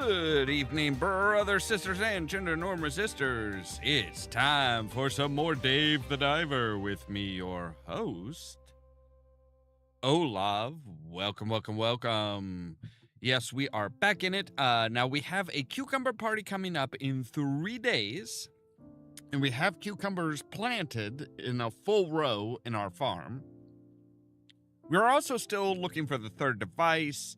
Good evening, brothers, sisters, and gender norm resistors. It's time for some more Dave the Diver with me, your host, Ollamh. Welcome, welcome, welcome. Yes, we are back in it. Now we have a cucumber party coming up in 3 days, and we have cucumbers planted in a full row in our farm. We're also still looking for the third device.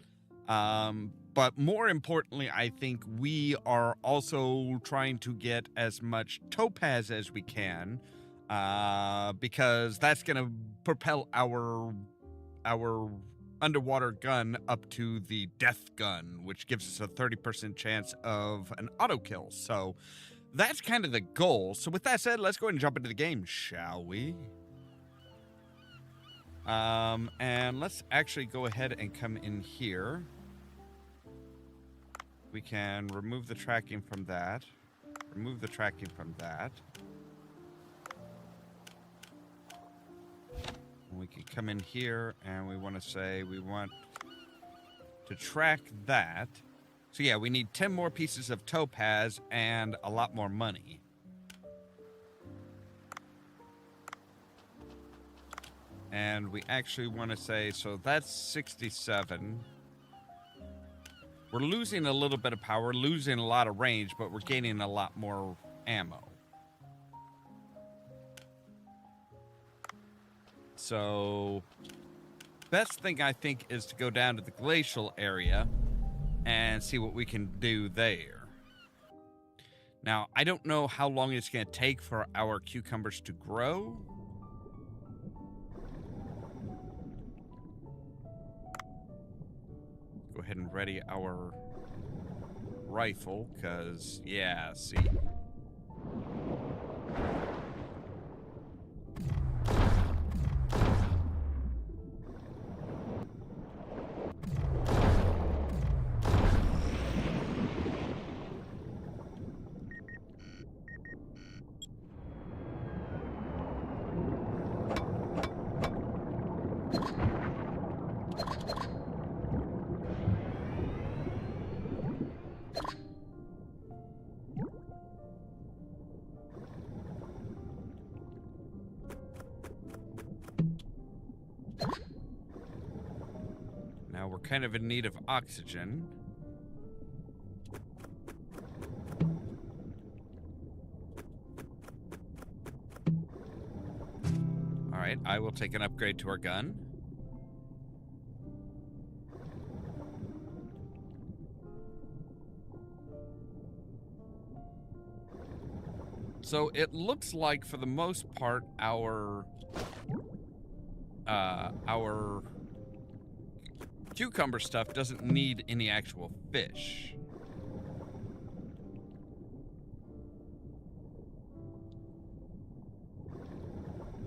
But more importantly, I think we are also trying to get as much topaz as we can, because that's going to propel our underwater gun up to the death gun, which gives us a 30% chance of an auto kill. So that's kind of the goal. So with that said, let's go ahead and jump into the game, shall we? And let's actually go ahead and come in here. We can remove the tracking from that. Remove the tracking from that. We can come in here and we want to say we want to track that. So yeah, we need 10 more pieces of topaz and a lot more money. And we actually want to say, so that's 67. We're losing a little bit of power, losing a lot of range, but we're gaining a lot more ammo. So, best thing I think is to go down to the glacial area and see what we can do there. Now, I don't know how long it's going to take for our cucumbers to grow. Go ahead and ready our rifle, because, yeah, see. Now we're kind of in need of oxygen. All right, I will take an upgrade to our gun. So it looks like, for the most part, our cucumber stuff doesn't need any actual fish.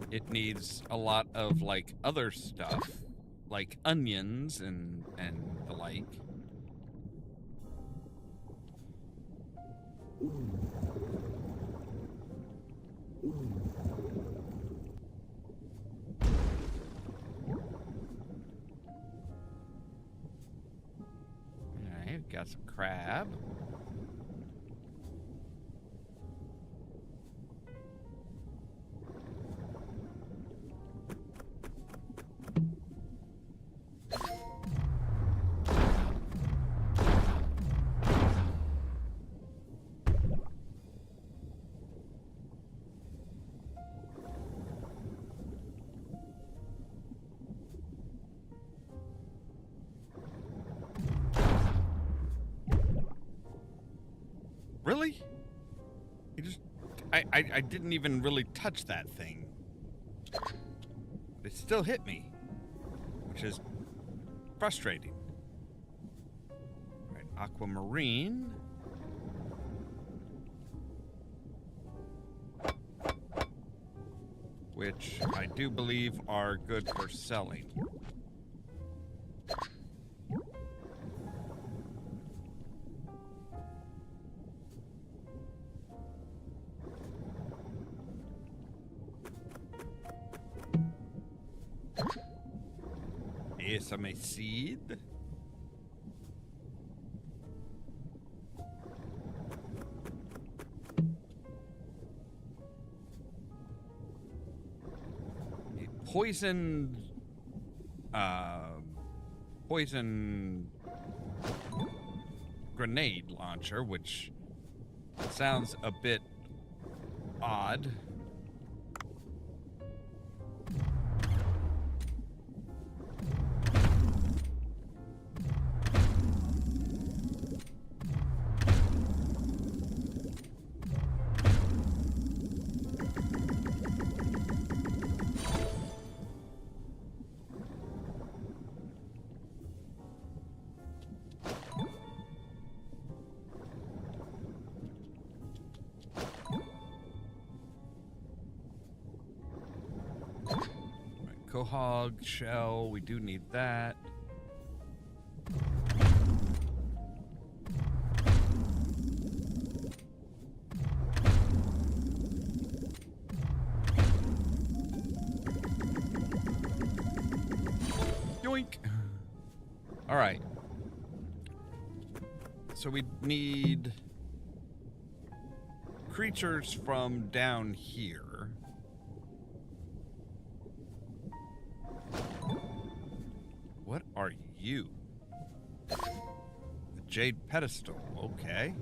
It needs a lot of, like, other stuff, like onions and the like. Alright, got some crab. Really? You just... I didn't even really touch that thing. But it still hit me, which is frustrating. All right, aquamarine. Which I do believe are good for selling. Yes, I'm a seed. poison grenade launcher, which sounds a bit odd. Quahog shell, we do need that. Yoink! Alright. So we need creatures from down here. What are you? The jade pedestal, okay.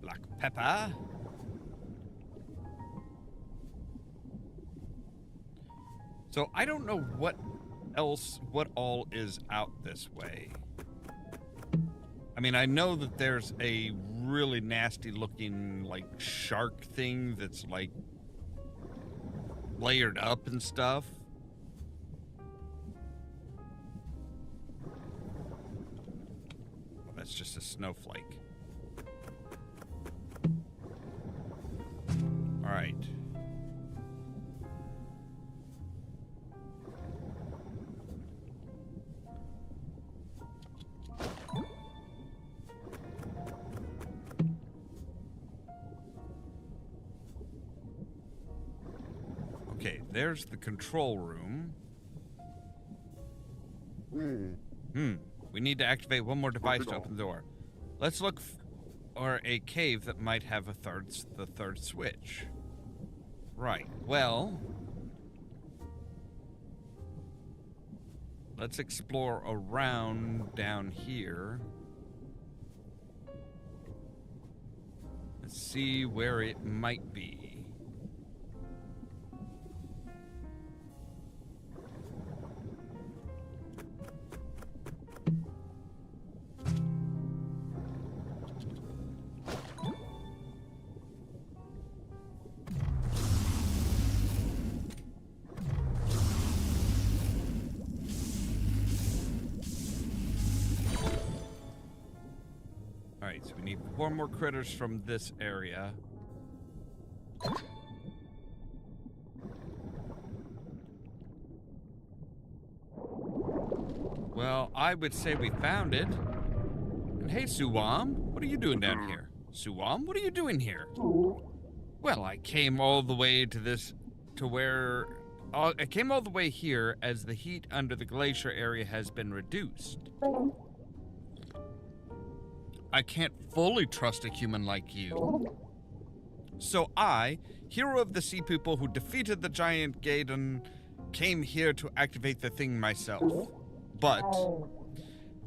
Black pepper. So I don't know what all is out this way. I mean, I know that there's a really nasty looking, like, shark thing that's, like, layered up and stuff. Oh, that's just a snowflake. All right. Okay, there's the control room. We need to activate one more device to open the door. Let's look for a cave that might have the third switch. Right, well, let's explore around down here. Let's see where it might be. Alright, so we need 4 more critters from this area. Well, I would say we found it. And hey, Suwam, what are you doing down here? Suwam, what are you doing here? Well, I came all the way I came all the way here as the heat under the glacier area has been reduced. I can't fully trust a human like you. So I, hero of the sea people who defeated the giant Gaiden, came here to activate the thing myself. But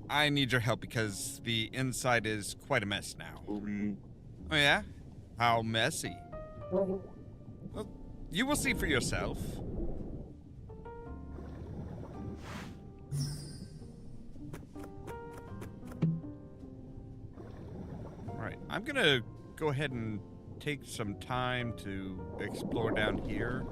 I need your help because the inside is quite a mess now. Oh yeah? How messy? Well, you will see for yourself. Alright, I'm gonna go ahead and take some time to explore down here.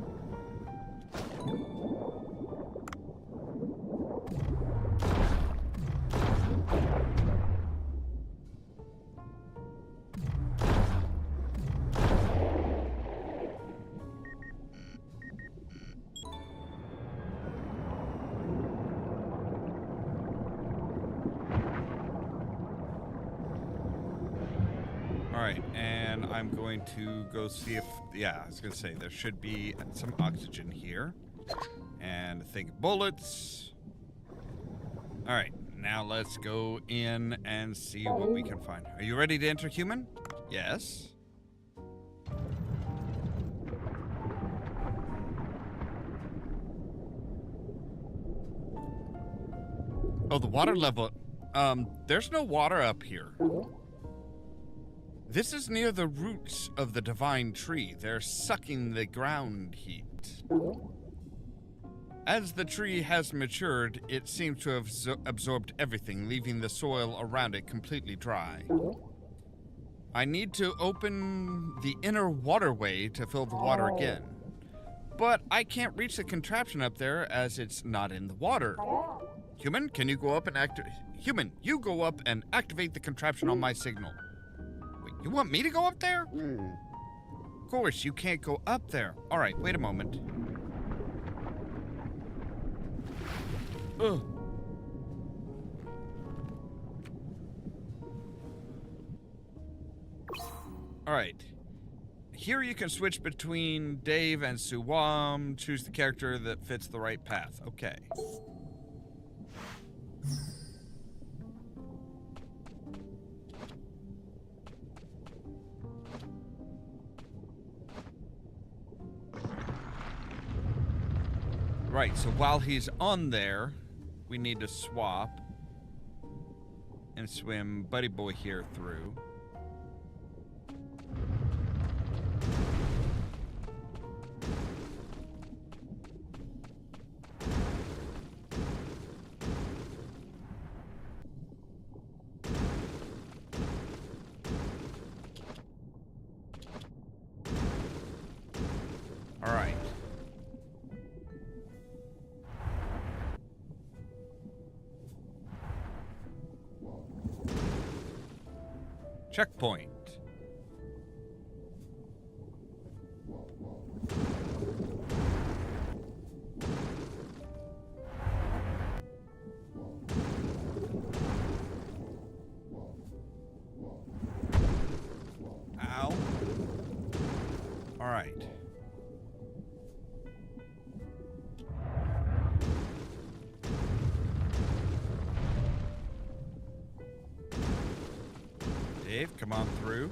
Alright, and I'm going to go see if... Yeah, I was going to say, there should be some oxygen here. And a thing of bullets. Alright, now let's go in and see what we can find. Are you ready to enter, human? Yes. Oh, the water level. There's no water up here. This is near the roots of the divine tree. They're sucking the ground heat. As the tree has matured, it seems to have absorbed everything, leaving the soil around it completely dry. I need to open the inner waterway to fill the water again. But I can't reach the contraption up there as it's not in the water. Human, can you go up and Human, you go up and activate the contraption on my signal. Wait, you want me to go up there? Of course, you can't go up there. All right, wait a moment. Ugh. All right. Here you can switch between Dave and Suwam. Choose the character that fits the right path. Okay. Right, so while he's on there, we need to swap and swim Buddy Boy here through. All right. Checkpoint. Ow. All right. Dave, come on through.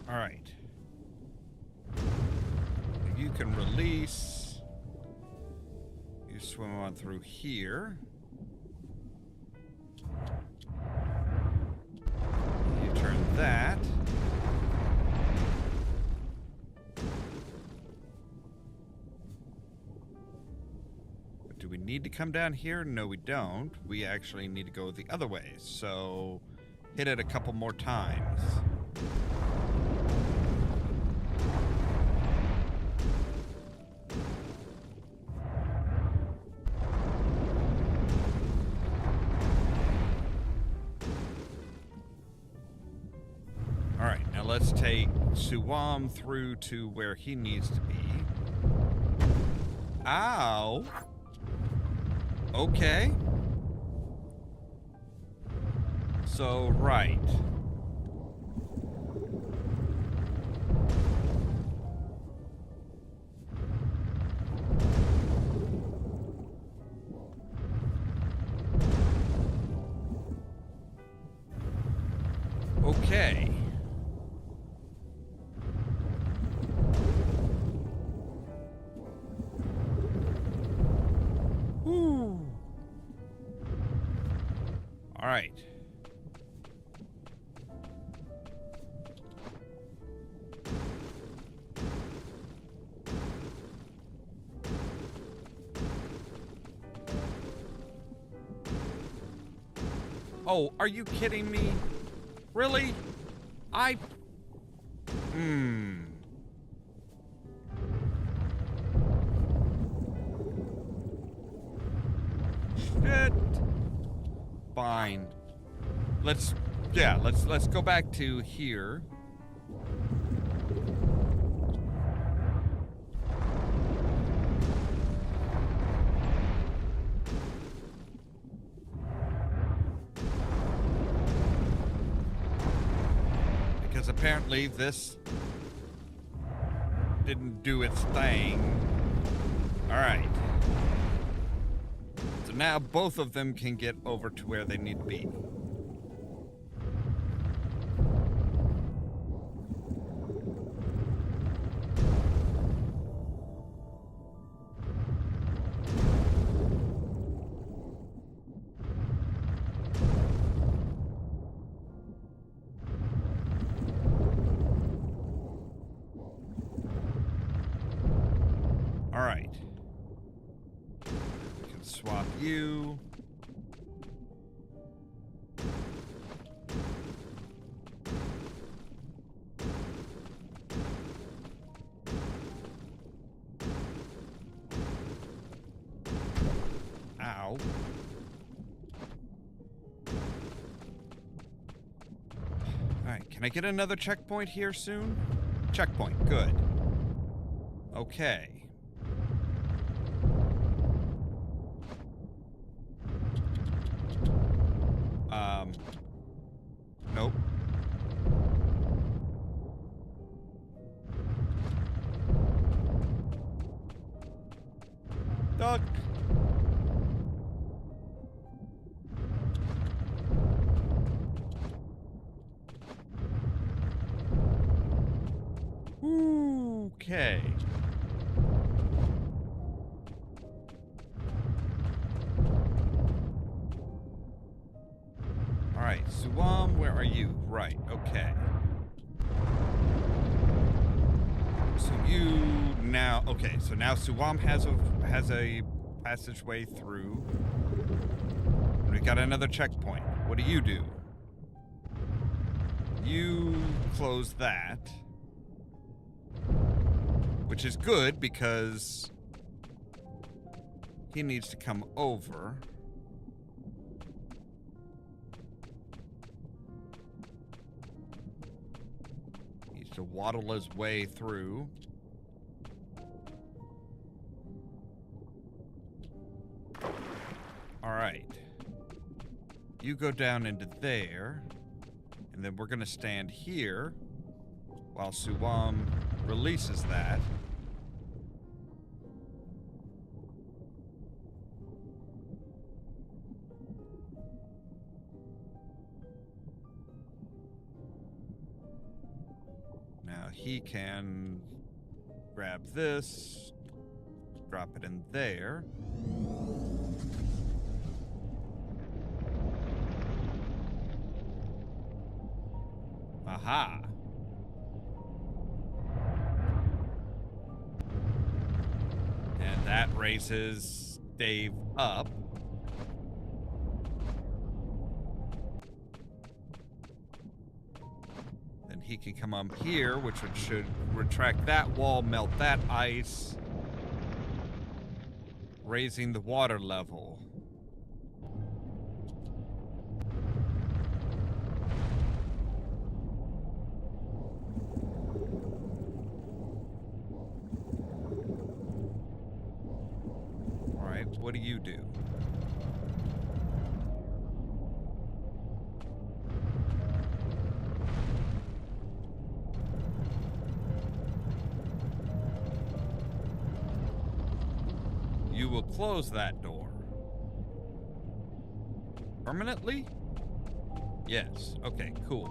All right. You can release. You swim on through here. You turn that. But do we need to come down here? No, we don't. We actually need to go the other way. So hit it a couple more times. Let's take Suwam through to where he needs to be. Ow. Okay. So, right. Okay. All right. Oh, are you kidding me? Really? Shit. Fine. Let's go back to here. because apparently this didn't do its thing. Alright. So now both of them can get over to where they need to be. Alright. We can swap you. Ow. Alright, can I get another checkpoint here soon? Checkpoint, good. Okay. Nope. Duck. Okay. Alright, Suam, where are you? Right, okay. So you now, okay, so now Suam has a passageway through. And we got another checkpoint. What do? You close that. Which is good because he needs to come over. To waddle his way through. Alright. You go down into there. And then we're going to stand here while Suam releases that. He can grab this, drop it in there. Aha. And that raises Dave up. He can come up here, which should retract that wall, melt that ice, raising the water level. All right, what do you do? You will close that door. Permanently? Yes. Okay, cool.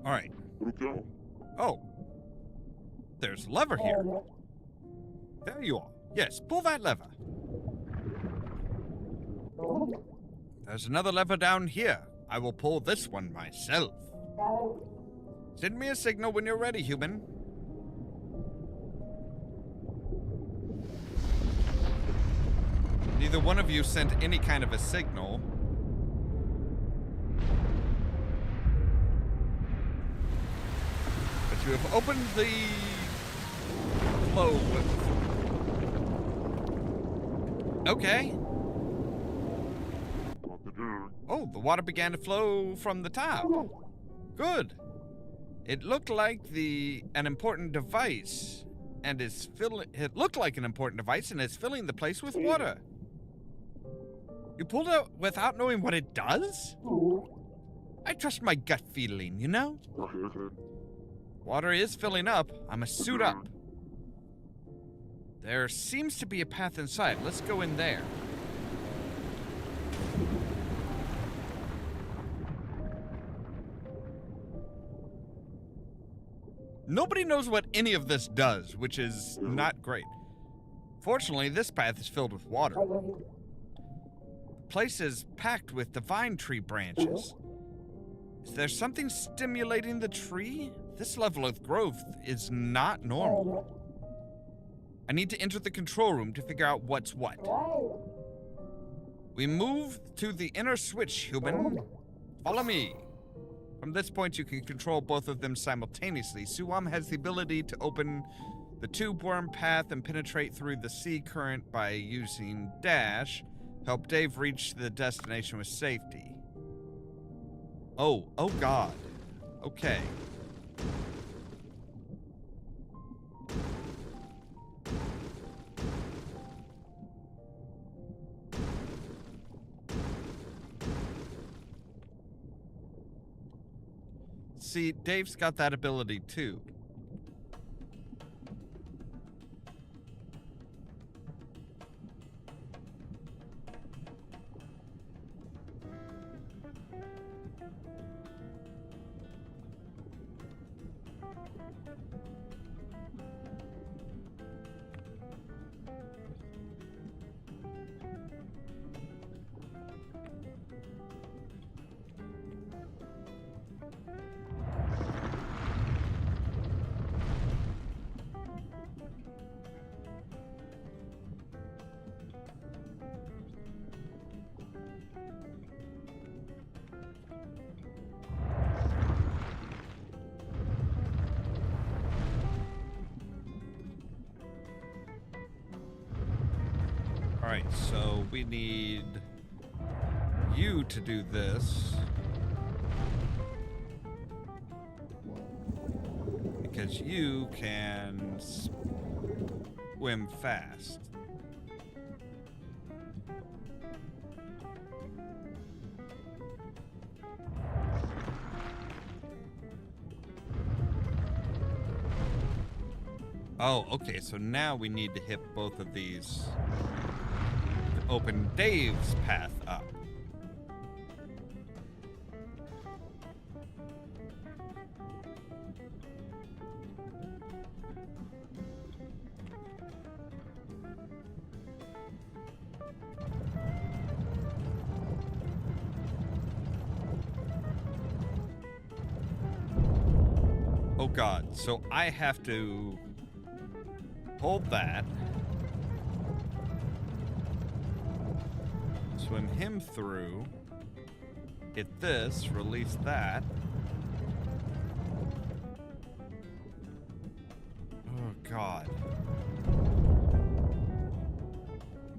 All right. Oh. There's a lever here. There you are. Yes, pull that lever. There's another lever down here. I will pull this one myself. Send me a signal when you're ready, human. Neither one of you sent any kind of a signal. But you have opened the flow with... Okay. Oh, the water began to flow from the top. Good. It looked like an important device, and it looked like an important device, and it's filling the place with water. You pulled it without knowing what it does? I trust my gut feeling, you know? Water is filling up. I must suit up. There seems to be a path inside. Let's go in there. Nobody knows what any of this does, which is not great. Fortunately, this path is filled with water. The place is packed with divine tree branches. Is there something stimulating the tree? This level of growth is not normal. I need to enter the control room to figure out what's what. We move to the inner switch, human. Follow me. From this point, you can control both of them simultaneously. Ollamh has the ability to open the tube worm path and penetrate through the sea current by using dash. Help Dave reach the destination with safety. Oh God. Okay. See, Dave's got that ability too. Alright, so we need you to do this. Because you can swim fast. Oh, okay, so now we need to hit both of these to open Dave's path up. Oh God, so I have to hold that, swim him through, hit this, release that. Oh God.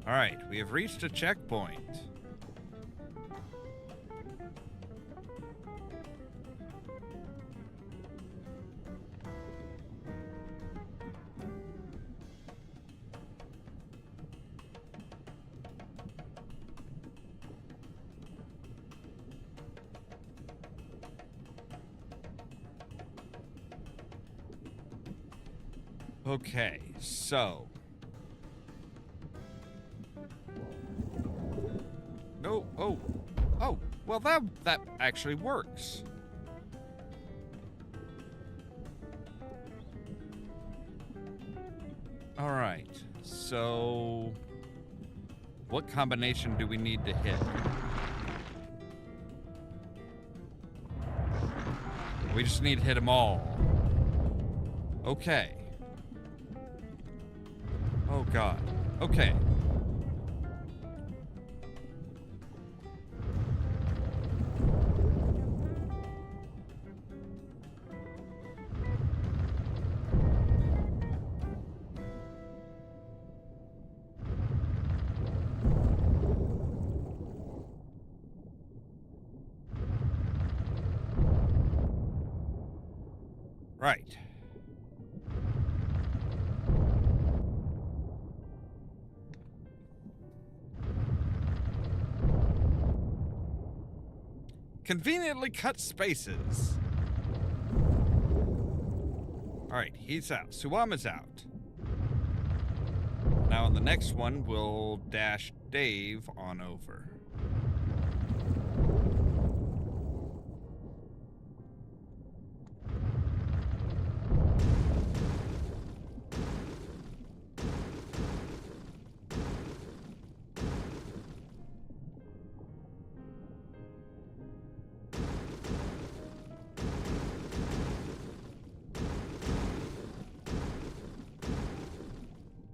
All right, we have reached a checkpoint. Okay, so. Oh, well that actually works. All right, so what combination do we need to hit? We just need to hit them all. Okay. Oh God. Okay. Right. Conveniently cut spaces. Alright, he's out. Suam is out. Now on the next one, we'll dash Dave on over.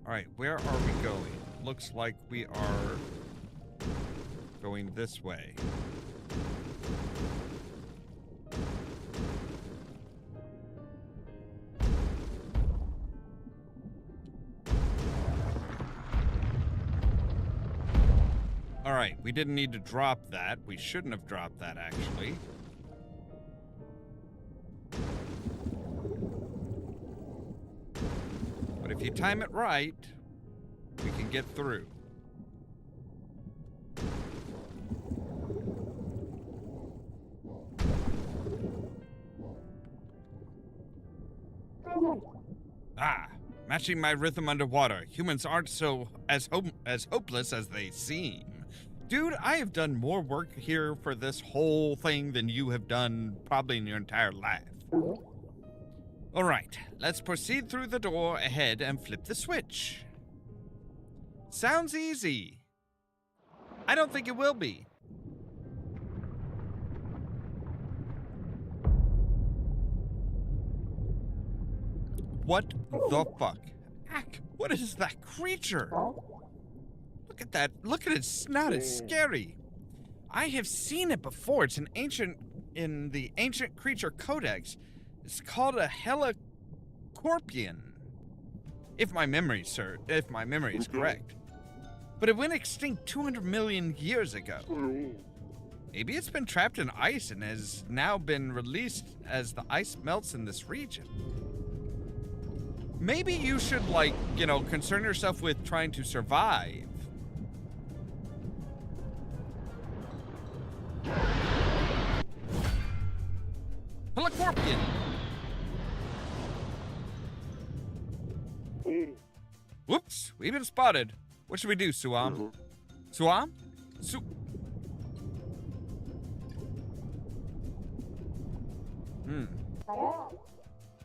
Alright, where are we going? Looks like we are going this way. Alright, we didn't need to drop that. We shouldn't have dropped that, actually. But if you time it right, we can get through. Ah, matching my rhythm underwater. Humans aren't as hopeless as they seem. Dude, I have done more work here for this whole thing than you have done probably in your entire life. Alright, let's proceed through the door ahead and flip the switch. Sounds easy. I don't think it will be. What the fuck? Ack, what is that creature? Look at that. Look at its snout. It's scary. I have seen it before. It's in the Ancient Creature Codex. It's called a helicorpion. If my memory is correct. But it went extinct 200 million years ago. Maybe it's been trapped in ice and has now been released as the ice melts in this region. Maybe you should, concern yourself with trying to survive. Helicorpion! Whoops, we've been spotted. What should we do, Suam? Suam?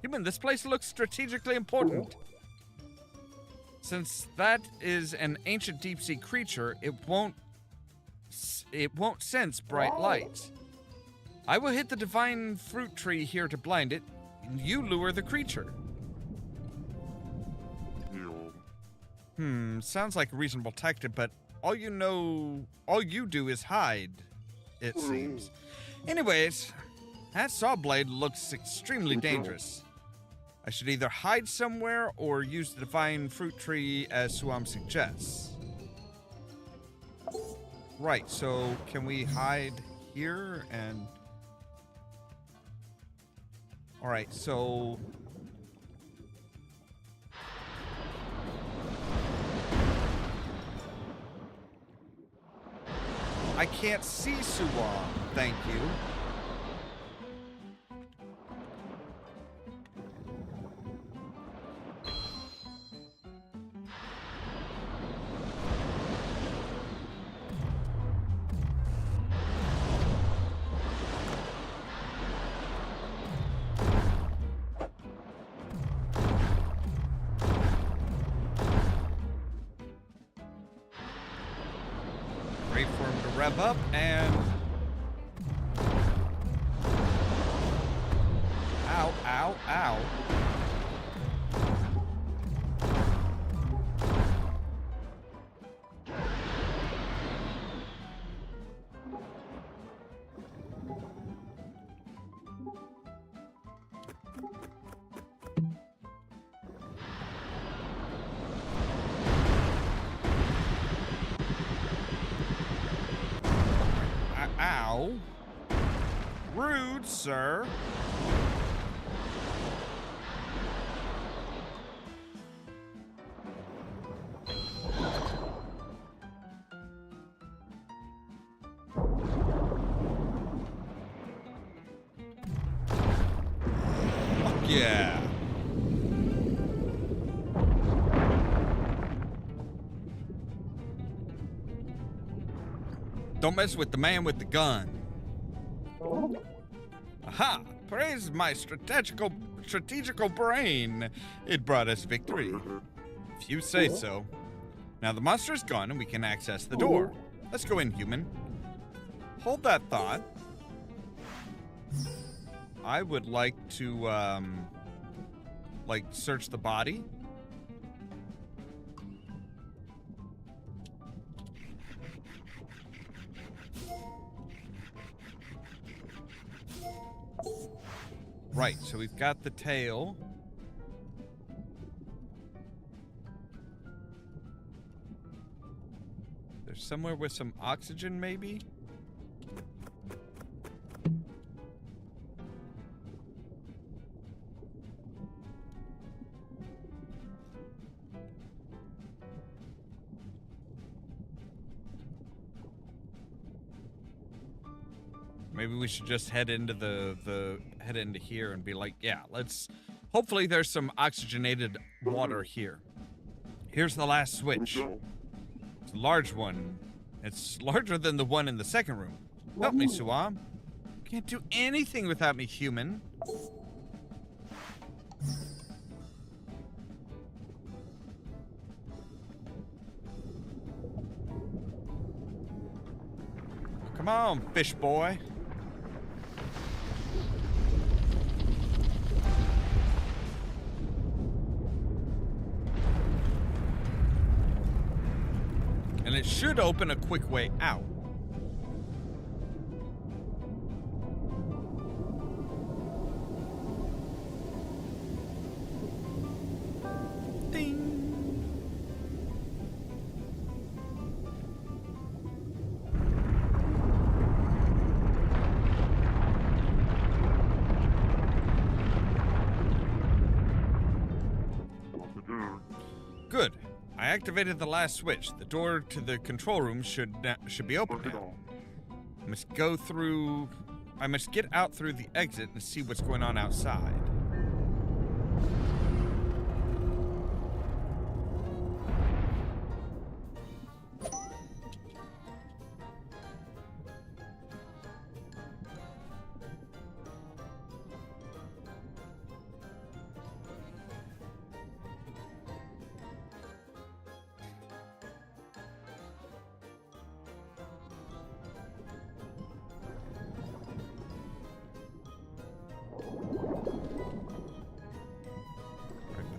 Human, this place looks strategically important. Since that is an ancient deep-sea creature, it won't sense bright lights. I will hit the divine fruit tree here to blind it, and you lure the creature. Sounds like a reasonable tactic, but all you do is hide, it seems. Anyways, that saw blade looks extremely dangerous. I should either hide somewhere or use the divine fruit tree as Suam suggests. Right, so can we hide here and... Alright, so... I can't see Suam, thank you. Wait for him to rev up and... Ow, ow, ow. Ow. Rude, sir. yeah. Don't mess with the man with the gun. Aha! Praise my strategical brain. It brought us victory. If you say so. Now the monster is gone and we can access the door. Let's go in, human. Hold that thought. I would like to, like, search the body. Right, so we've got the tail. There's somewhere with some oxygen, maybe? Maybe we should just head into head into here and be like, yeah, let's. Hopefully, there's some oxygenated water here. Here's the last switch. It's a large one. It's larger than the one in the second room. Help me, Suam. Can't do anything without me, human. Come on, fish boy. And it should open a quick way out. Ding. Good. I activated the last switch. The door to the control room should be open now. I must get out through the exit and see what's going on outside.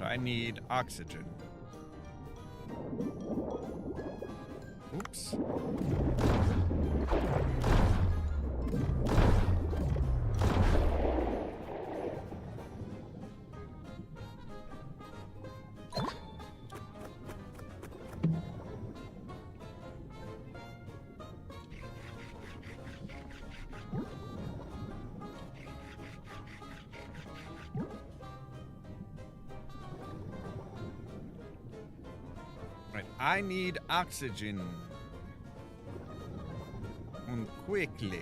I need oxygen. Oops. I need oxygen. And quickly.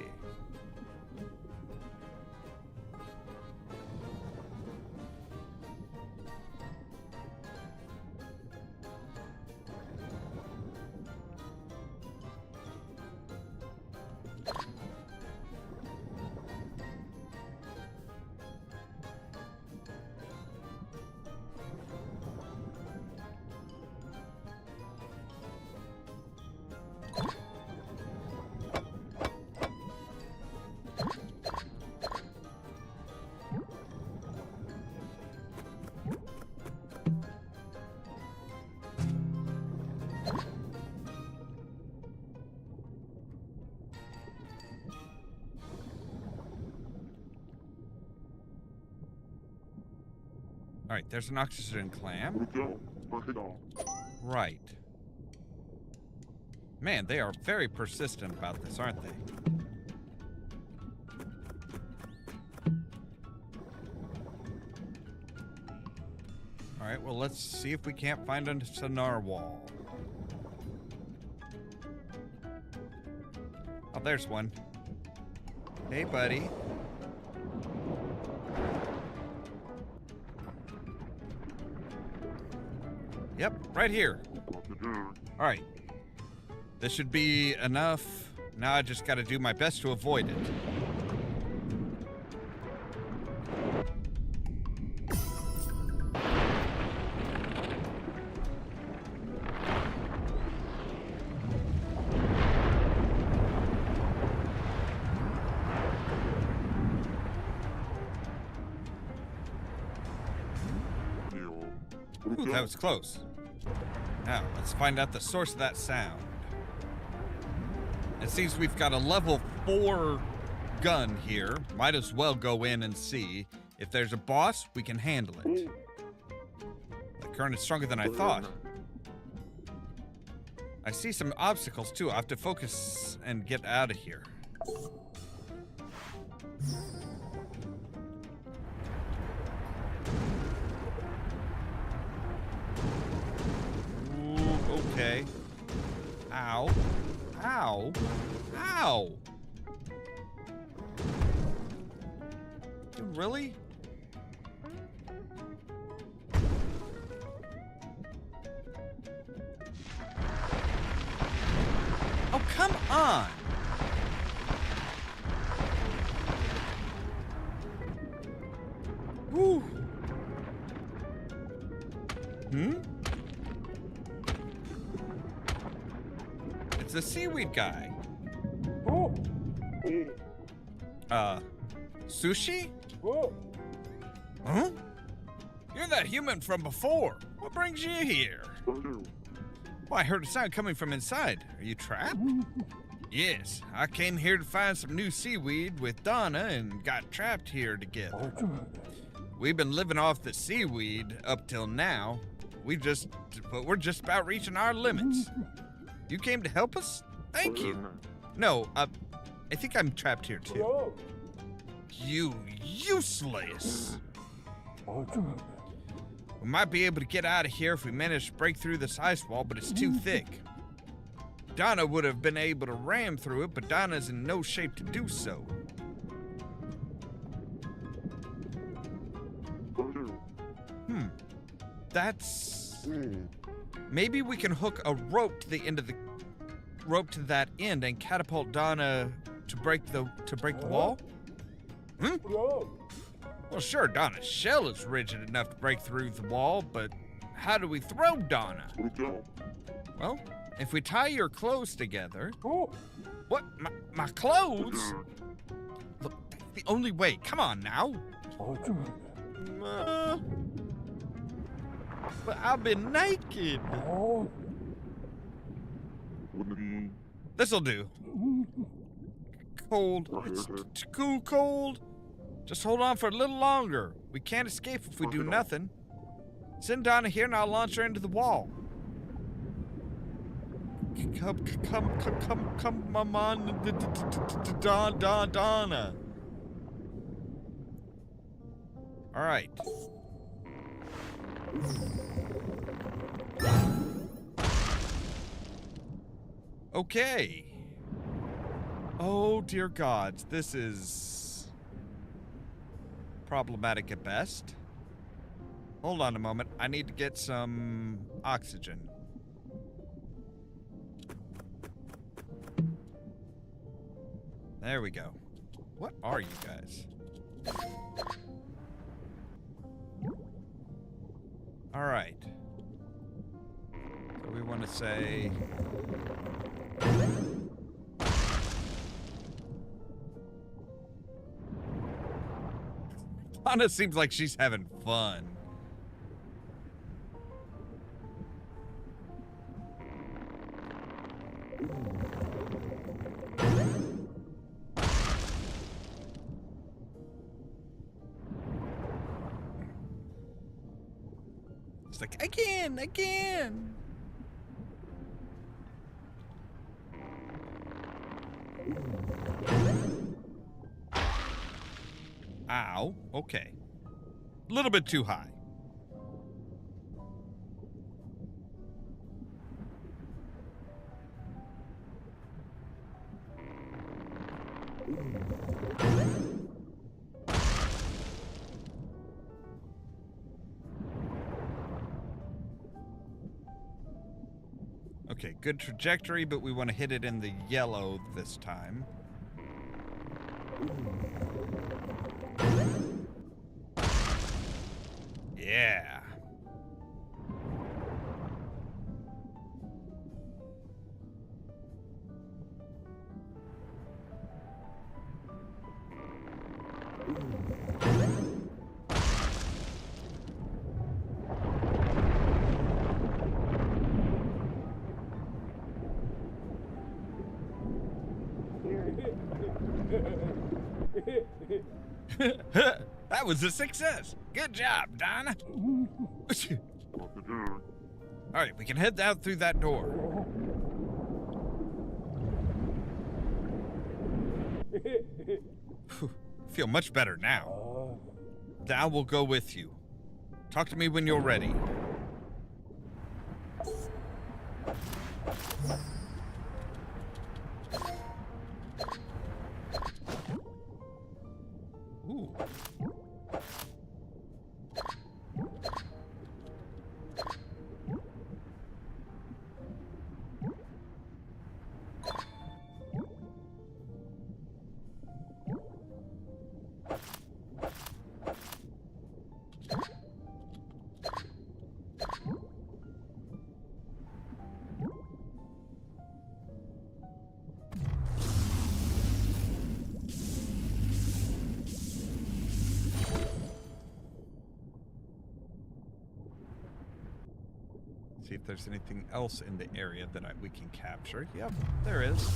All right, there's an oxygen clam. Right. Man, they are very persistent about this, aren't they? All right, well, let's see if we can't find a narwhal. Oh, there's one. Hey, buddy. Yep, right here. All right. This should be enough. Now I just got to do my best to avoid it. Ooh, that was close. Now, let's find out the source of that sound. It seems we've got a level 4 gun here. Might as well go in and see. If there's a boss, we can handle it. The current is stronger than I thought. I see some obstacles too. I have to focus and get out of here. Okay. Ow. Ow. Ow. Dude, really? Oh, come on. Woo. Hmm? It's the seaweed guy. Sushi? Huh? You're that human from before. What brings you here? Well, I heard a sound coming from inside. Are you trapped? Yes, I came here to find some new seaweed with Donna and got trapped here together. We've been living off the seaweed up till now. But we're just about reaching our limits. You came to help us? Thank you. No, I think I'm trapped here too. You useless. We might be able to get out of here if we manage to break through this ice wall, but it's too thick. Donna would have been able to ram through it, but Donna's in no shape to do so. That's... Maybe we can hook a rope to the end of the rope to that end and catapult Donna to break the wall? Hmm? Well, sure, Donna's shell is rigid enough to break through the wall, but how do we throw Donna? Well, if we tie your clothes together... What? My clothes? Look, that's the only way. Come on now. But I've been naked. This'll do. Cold. It's too cold. Just hold on for a little longer. We can't escape if we do nothing. Send Donna here and I'll launch her into the wall. Come on, Donna. All right. Okay. Oh, dear gods, this is problematic at best. Hold on a moment. I need to get some oxygen. There we go. What are you guys? All right. So we want to say... Anna seems like she's having fun. It's like, again. Ow. Okay. A little bit too high. Okay, good trajectory, but we want to hit it in the yellow this time. Yeah. That was a success. Good job, Donna. All right, we can head out through that door. Feel much better now. Now we'll go with you. Talk to me when you're ready. Ooh. See if there's anything else in the area that we can capture. Yep, there is.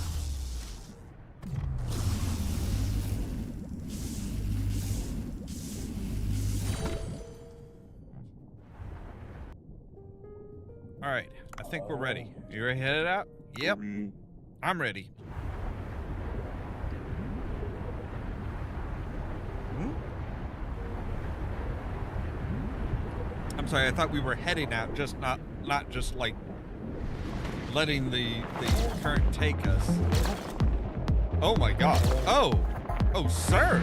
All right, I think we're ready. You ready to head it out? Yep, I'm ready. I'm sorry, I thought we were heading out, just not just like letting the current take us. Oh my god. Oh sir.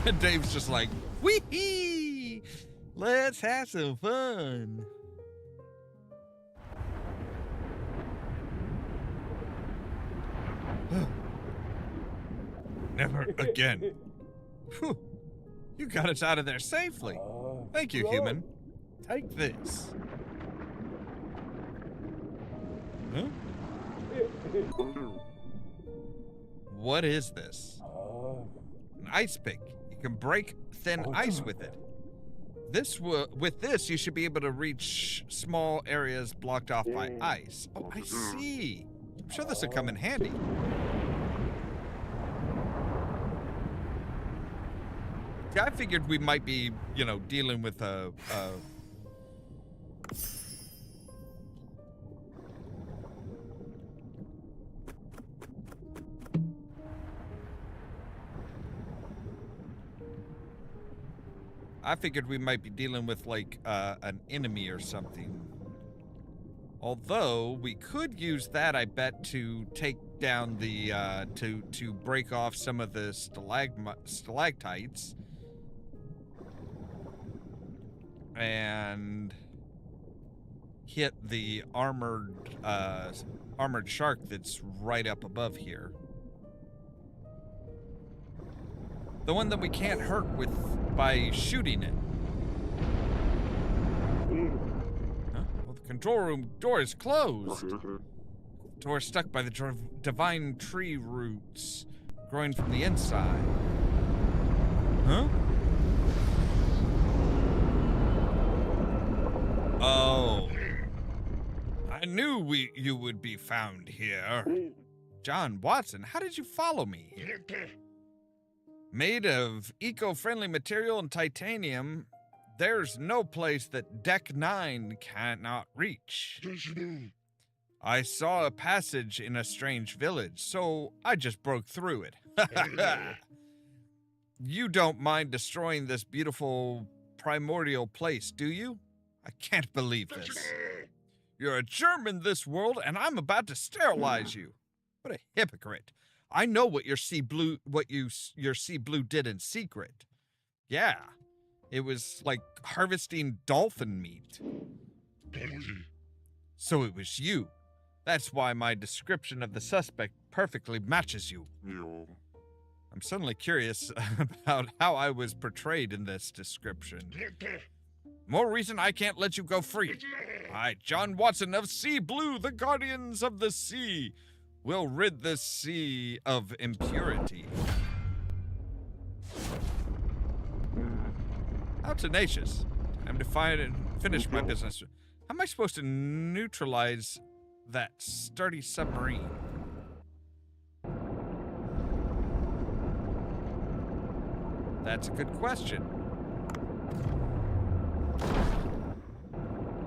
And Dave's just like, wee-hee, let's have some fun. Never again. Whew. You got us out of there safely. Thank you, human. Take this. Huh? What is this? An ice pick. You can break thin ice with it. With this, you should be able to reach small areas blocked off by ice. Oh, I see. I'm sure this will come in handy. Yeah, I figured we might be, dealing with like an enemy or something. Although we could use that, I bet, to take down the to break off some of the stalactites and hit the armored shark that's right up above here. The one that we can't hurt by shooting it. Huh? Well, the control room door is closed. The door is stuck by the divine tree roots growing from the inside. Huh? Oh. I knew you would be found here. John Watson, how did you follow me? Made of eco-friendly material and titanium, there's no place that Deck 9 cannot reach. I saw a passage in a strange village, so I just broke through it. You don't mind destroying this beautiful primordial place, do you? I can't believe this. You're a germ in this world, and I'm about to sterilize you. What a hypocrite. I know what your Sea Blue did in secret. Yeah. It was like harvesting dolphin meat. So it was you. That's why my description of the suspect perfectly matches you. I'm suddenly curious about how I was portrayed in this description. More reason I can't let you go free. I, John Watson of Sea Blue, the Guardians of the Sea, will rid the sea of impurity. How tenacious. Time to find and finish my business. How am I supposed to neutralize that sturdy submarine? That's a good question.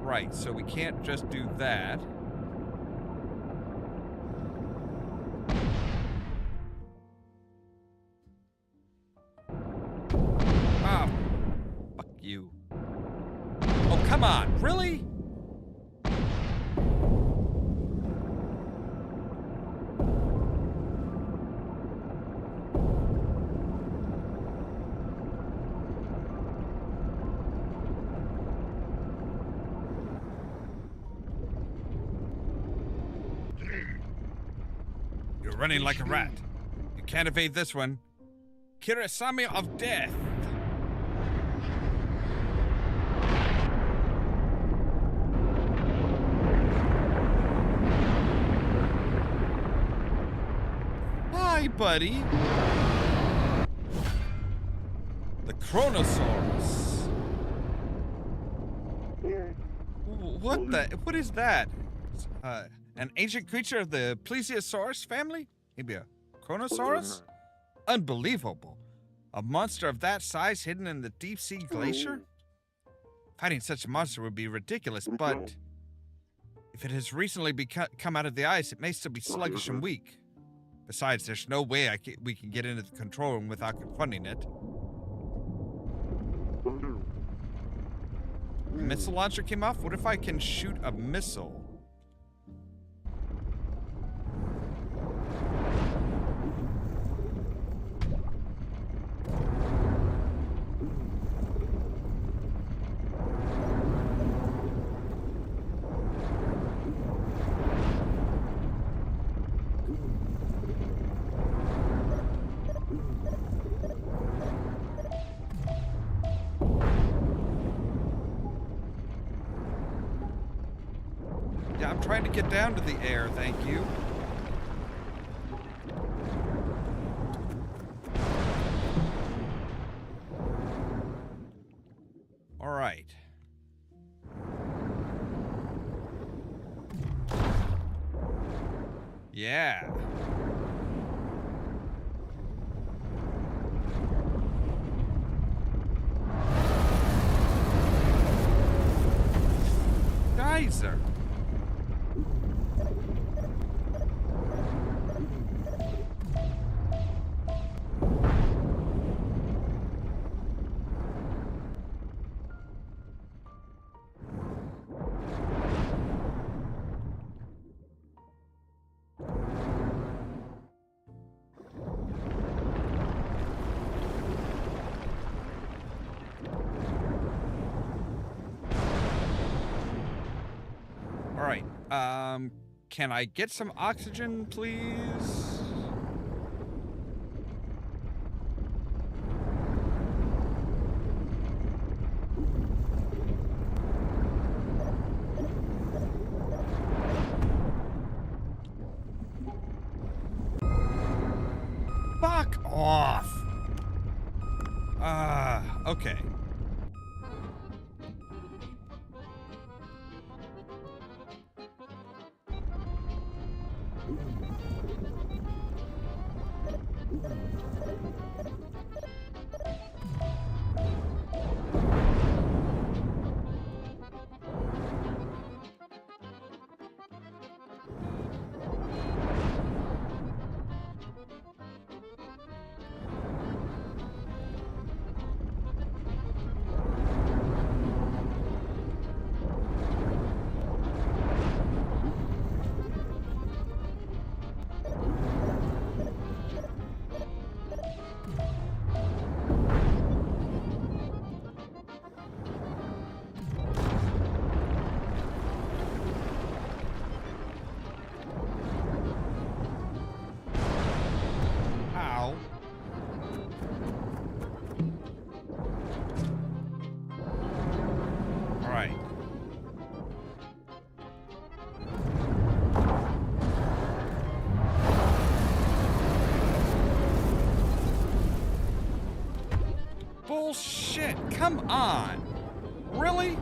Right, so we can't just do that. Ah, fuck you. Oh, come on, really? You're running like a rat. You can't evade this one. Kirasami of Death. Hi, buddy. The Chronosaurus. What is that? An ancient creature of the Plesiosaurus family? Maybe a Chronosaurus? Unbelievable. A monster of that size hidden in the deep sea glacier? Fighting such a monster would be ridiculous, but if it has recently come out of the ice, it may still be sluggish and weak. Besides, there's no way we can get into the control room without confronting it. The missile launcher came off? What if I can shoot a missile? Yeah, I'm trying to get down to the air, thank you. All right. Yeah. Geyser. All right. Can I get some oxygen, please? Fuck off. Okay. come on. Really?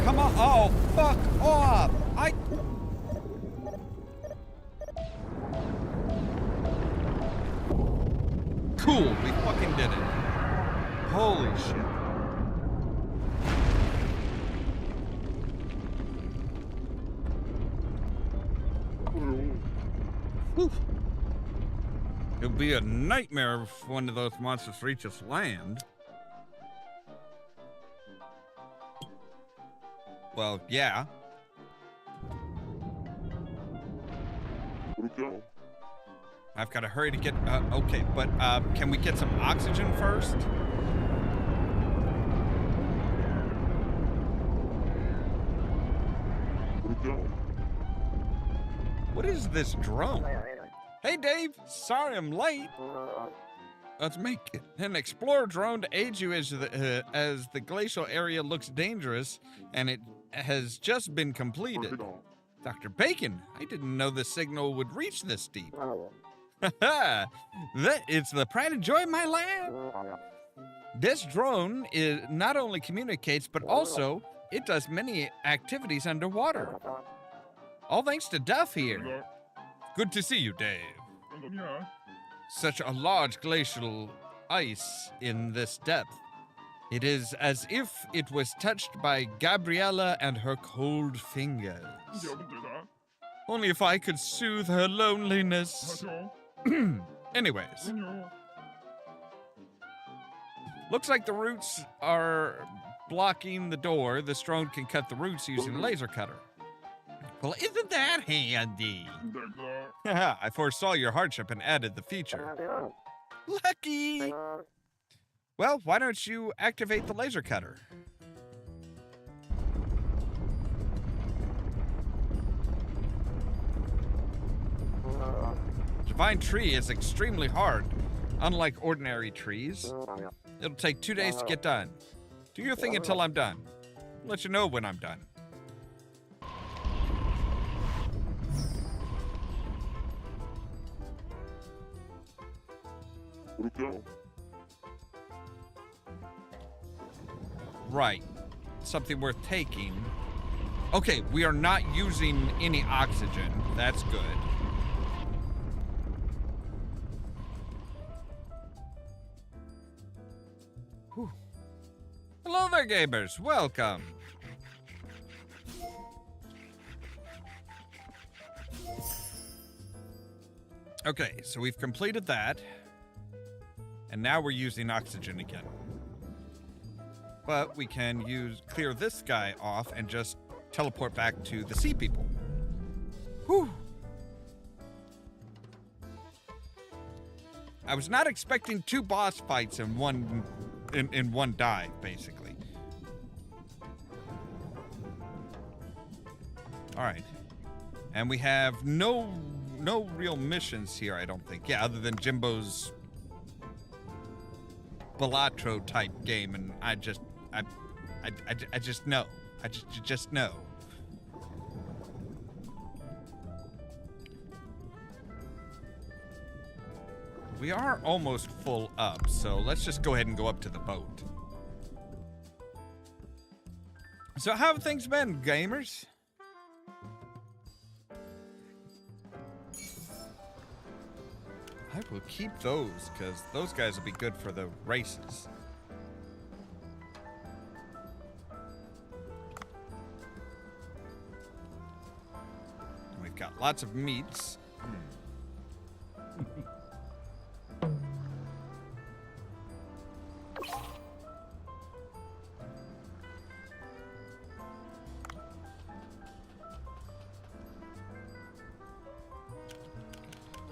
Come on. Oh, fuck off. Cool. We fucking did it. Holy shit. Whew. It'll be a nightmare if one of those monsters reaches land. Well, yeah. I've got to hurry to get, okay, but, can we get some oxygen first? What is this drone? Hey, Dave. Sorry I'm late. Let's make an explorer drone to aid you as the glacial area looks dangerous, and it has just been completed. Dr. Bacon, I didn't know the signal would reach this deep. It's the pride and joy of my lab. This drone not only communicates, but also it does many activities underwater. All thanks to Duff here. Good to see you, Dave. Such a large glacial ice in this depth. It is as if it was touched by Gabriella and her cold fingers. Only if I could soothe her loneliness. Anyways. Looks like the roots are blocking the door. This drone can cut the roots using a laser cutter. Well, isn't that handy? I foresaw your hardship and added the feature. Lucky! Well, why don't you activate the laser cutter? Divine Tree is extremely hard. Unlike ordinary trees, it'll take 2 days to get done. Do your thing until I'm done. I'll let you know when I'm done. Right. Something worth taking. Okay, we are not using any oxygen. That's good. Whew. Hello there, gamers. Welcome. Okay, so we've completed that. And now we're using oxygen again. But we can clear this guy off and just teleport back to the sea people. Whew. I was not expecting 2 boss fights in one dive, basically. All right. And we have no real missions here, I don't think. Yeah, other than Jimbo's Balatro type game, and I just know. I just know. We are almost full up, so let's just go ahead and go up to the boat. So how have things been, gamers? I will keep those, because those guys will be good for the races. We've got lots of meats.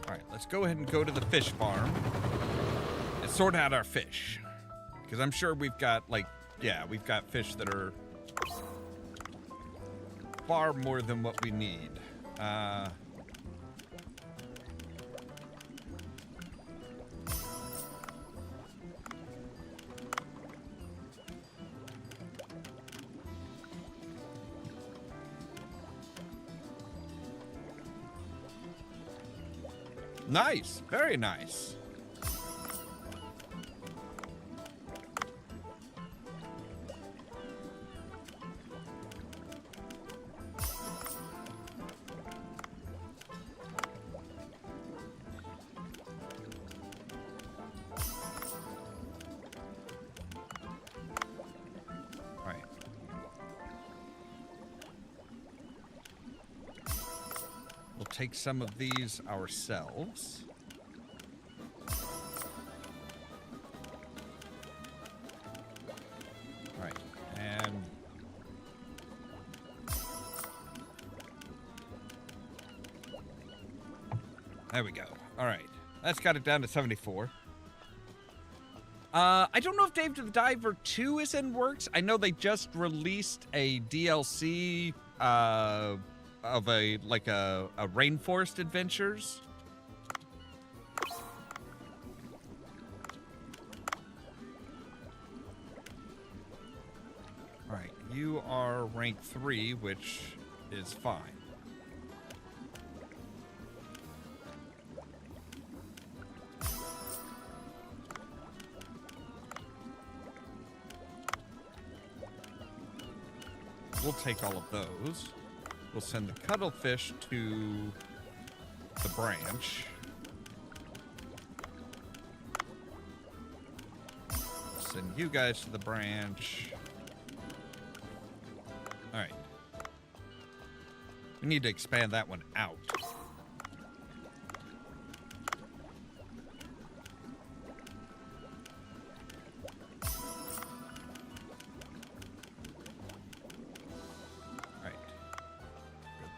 Alright, let's go ahead and go to the fish farm and sort out our fish. Because I'm sure we've got, like, yeah, we've got fish that are far more than what we need. Nice, very nice. Take some of these ourselves. All right, and there we go. All right, that's got it down to 74. I don't know if Dave the Diver 2 is in works. I know they just released a DLC, of a rainforest adventures. All right, you are rank 3, which is fine. We'll take all of those. We'll send the cuttlefish to the branch. Send you guys to the branch. All right. We need to expand that one out.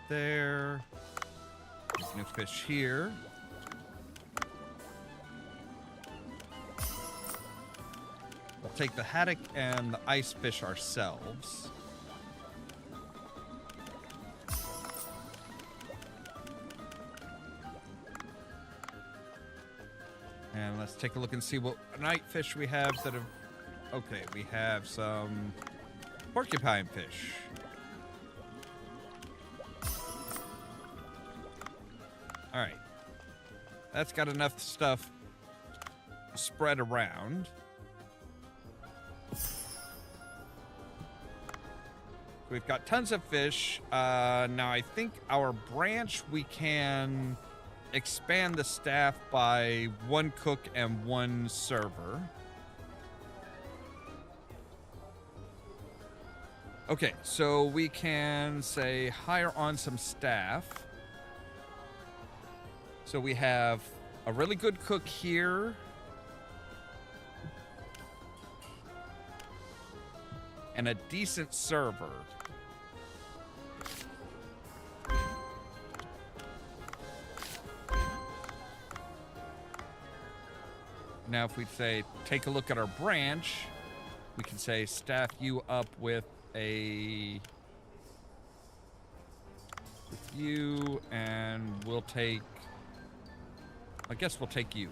There. There's new fish here. We'll take the haddock and the ice fish ourselves. And let's take a look and see what night fish we have that have... Okay, we have some porcupine fish. All right, that's got enough stuff spread around. We've got tons of fish. Now I think our branch, we can expand the staff by 1 cook and 1 server. Okay, so we can say hire on some staff. So we have a really good cook here. And a decent server. Now if we say, take a look at our branch, we can say staff you up with you, and we'll take... I guess we'll take you.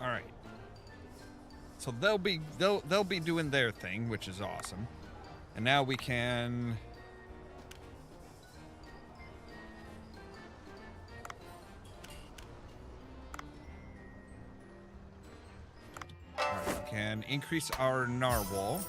All right. So they'll be doing their thing, which is awesome. And now we can can increase our narwhal.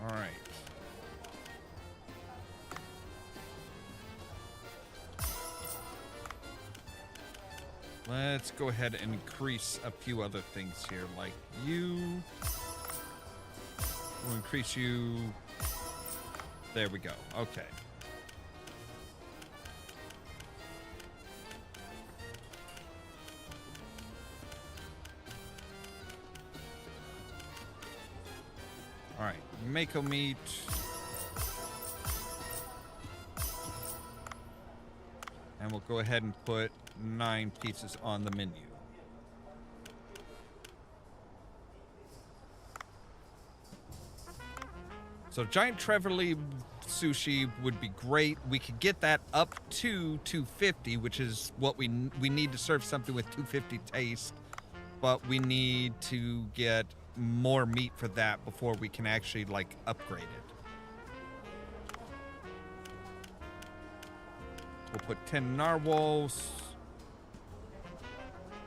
All right. Let's go ahead and increase a few other things here, like you. We'll increase you. There we go. Okay. All right, mako meat. And we'll go ahead and put 9 pieces on the menu. So giant Trevally sushi would be great. We could get that up to 250, which is what we need to serve something with 250 taste. But we need to get more meat for that before we can actually, like, upgrade it. We'll put 10 narwhals.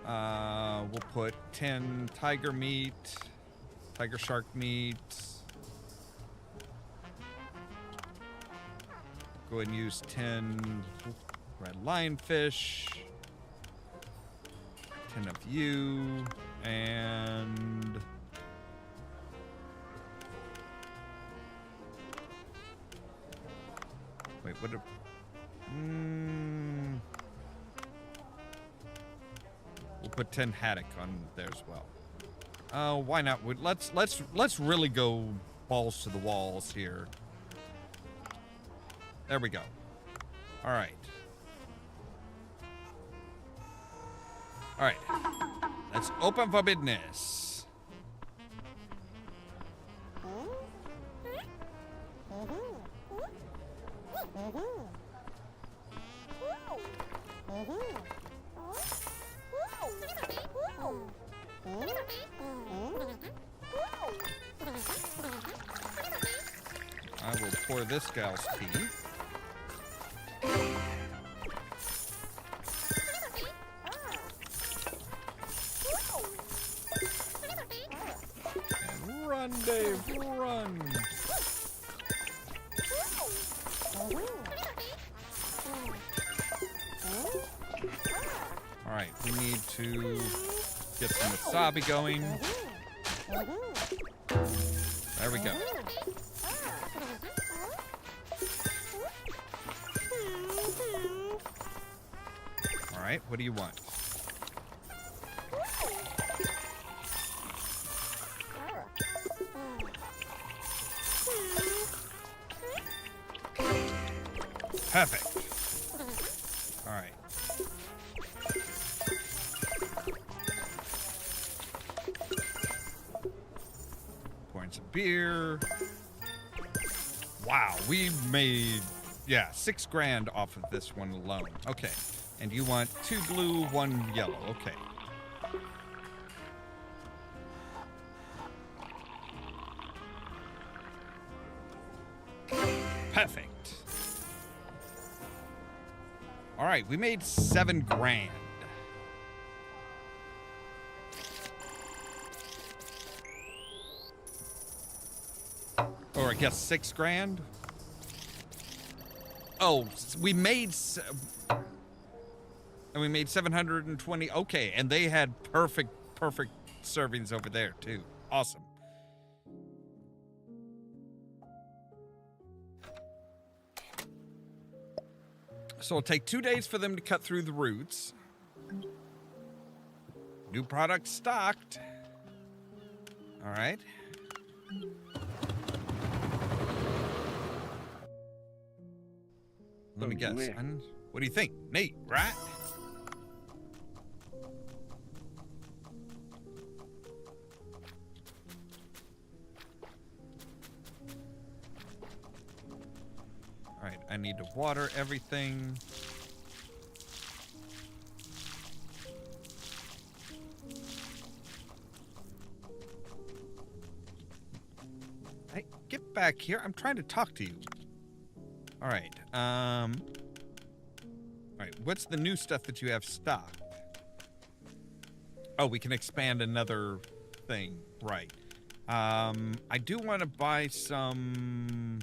We'll put 10 tiger meat, tiger shark meat. Go ahead and use 10 red lionfish. 10 of you, and wait, what? We'll put 10 haddock on there as well. Why not? Let's really go balls to the walls here. There we go. All right. All right. Let's open for business. I will pour this gal's tea. And run, Dave, run! Alright, we need to get some wasabi going. There we go. Alright, what do you want? Perfect. Alright. Pouring some beer. Wow, we made, yeah, $6,000 off of this one alone. Okay. And you want 2 blue, 1 yellow. Okay. Perfect. All right, we made $7,000. Or I guess $6,000. Oh, we made. And we made 720. Okay, and they had perfect servings over there, too. Awesome. So it'll take 2 days for them to cut through the roots. New product stocked. All right. Let me guess. What do you think? Nate, right? I need to water everything. Hey, get back here. I'm trying to talk to you. All right. All right. What's the new stuff that you have stocked? Oh, we can expand another thing. Right. I do want to buy some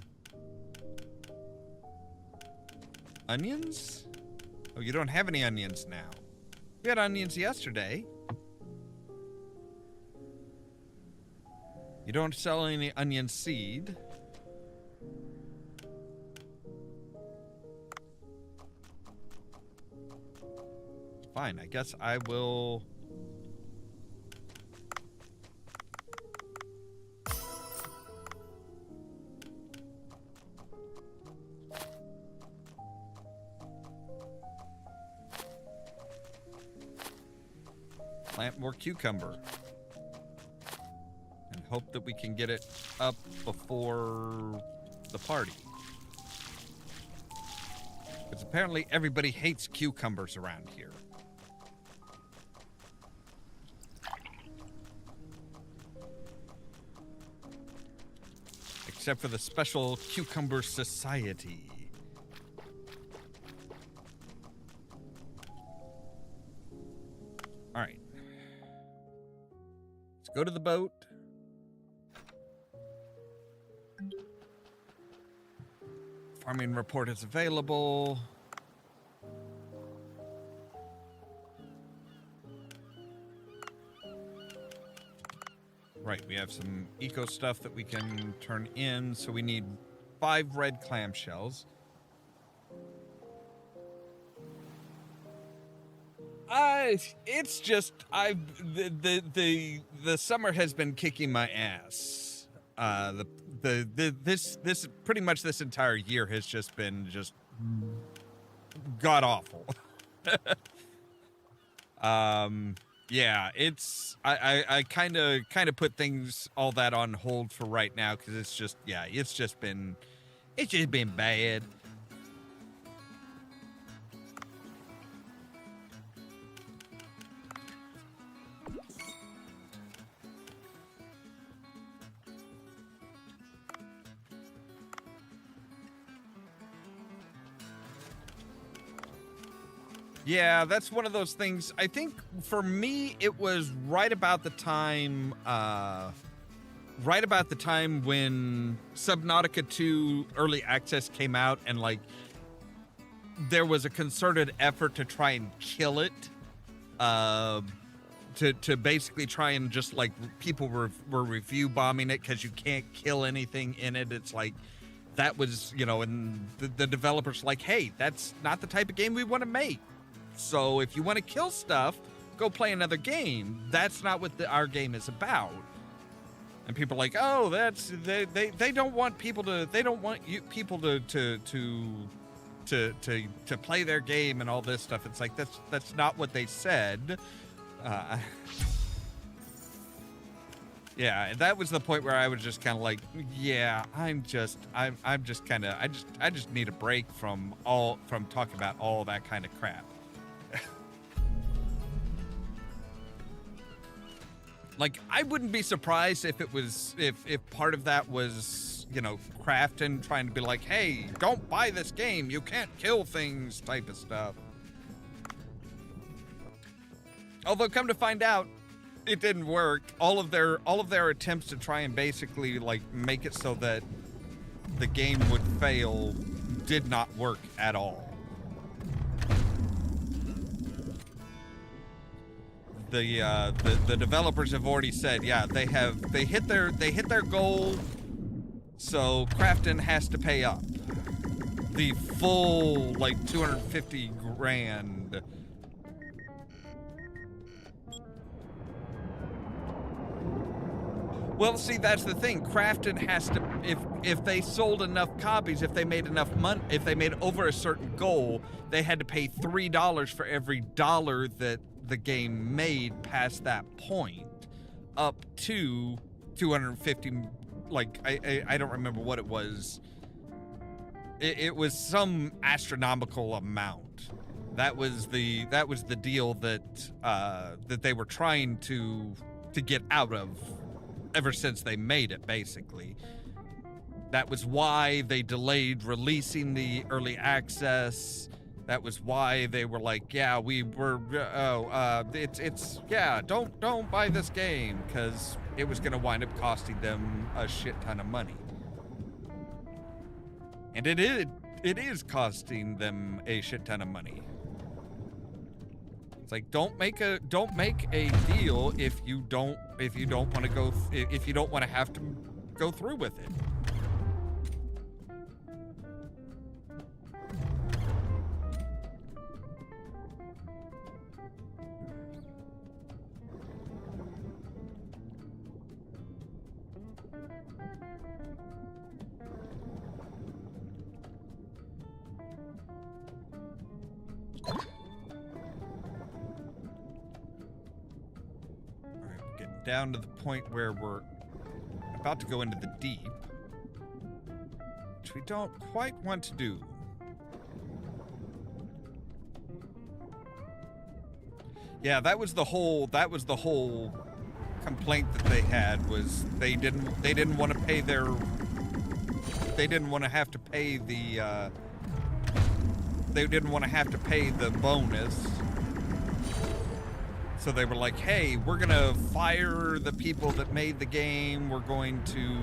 onions. Oh, you don't have any onions now. We had onions yesterday. You don't sell any onion seed. Fine, I guess I will... plant more cucumber. And hope that we can get it up before the party. Because apparently everybody hates cucumbers around here. Except for the Special Cucumber Society. All right. Let's go to the boat. Farming report is available. Right, we have some eco stuff that we can turn in, so we need 5 red clamshells. It's just the summer has been kicking my ass. This pretty much this entire year has just been god awful. Yeah, it's I kind of put things all that on hold for right now because it's just been bad. Yeah, that's one of those things. I think for me, it was right about the time when Subnautica 2 Early Access came out, and like there was a concerted effort to try and kill it, to basically try and just like people were review bombing it because you can't kill anything in it. It's like that was, and the developers like, hey, that's not the type of game we want to make. So if you want to kill stuff, go play another game. That's not what our game is about. And people are like, oh, they don't want people to to play their game and all this stuff. It's like that's not what they said. Yeah, and that was the point where I was just kind of like, yeah, I just need a break from talking about all that kind of crap. Like, I wouldn't be surprised if it was if part of that was, Crafton trying to be like, hey, don't buy this game, you can't kill things type of stuff. Although, come to find out, it didn't work. All of their attempts to try and basically like make it so that the game would fail did not work at all. The developers have already said, yeah, they hit their goal, so Crafton has to pay up the full like 250 grand. Well, see, that's the thing. Crafton has to, if they sold enough copies, if they made enough money, if they made over a certain goal, they had to pay $3 for every dollar that the game made past that point, up to 250. Like I don't remember what it was. It was some astronomical amount. That was the deal that that they were trying to get out of ever since they made it, basically. That was why they delayed releasing the early access. That was why they were like, yeah, don't buy this game, because it was going to wind up costing them a shit ton of money. And it is costing them a shit ton of money. It's like, don't make a deal if you don't want to have to go through with it. Down to the point where we're about to go into the deep, which we don't quite want to do. Yeah, that was the whole complaint that they had, was they didn't want to pay their, they didn't want to have to pay the bonus. So they were like, hey, we're going to fire the people that made the game. We're going to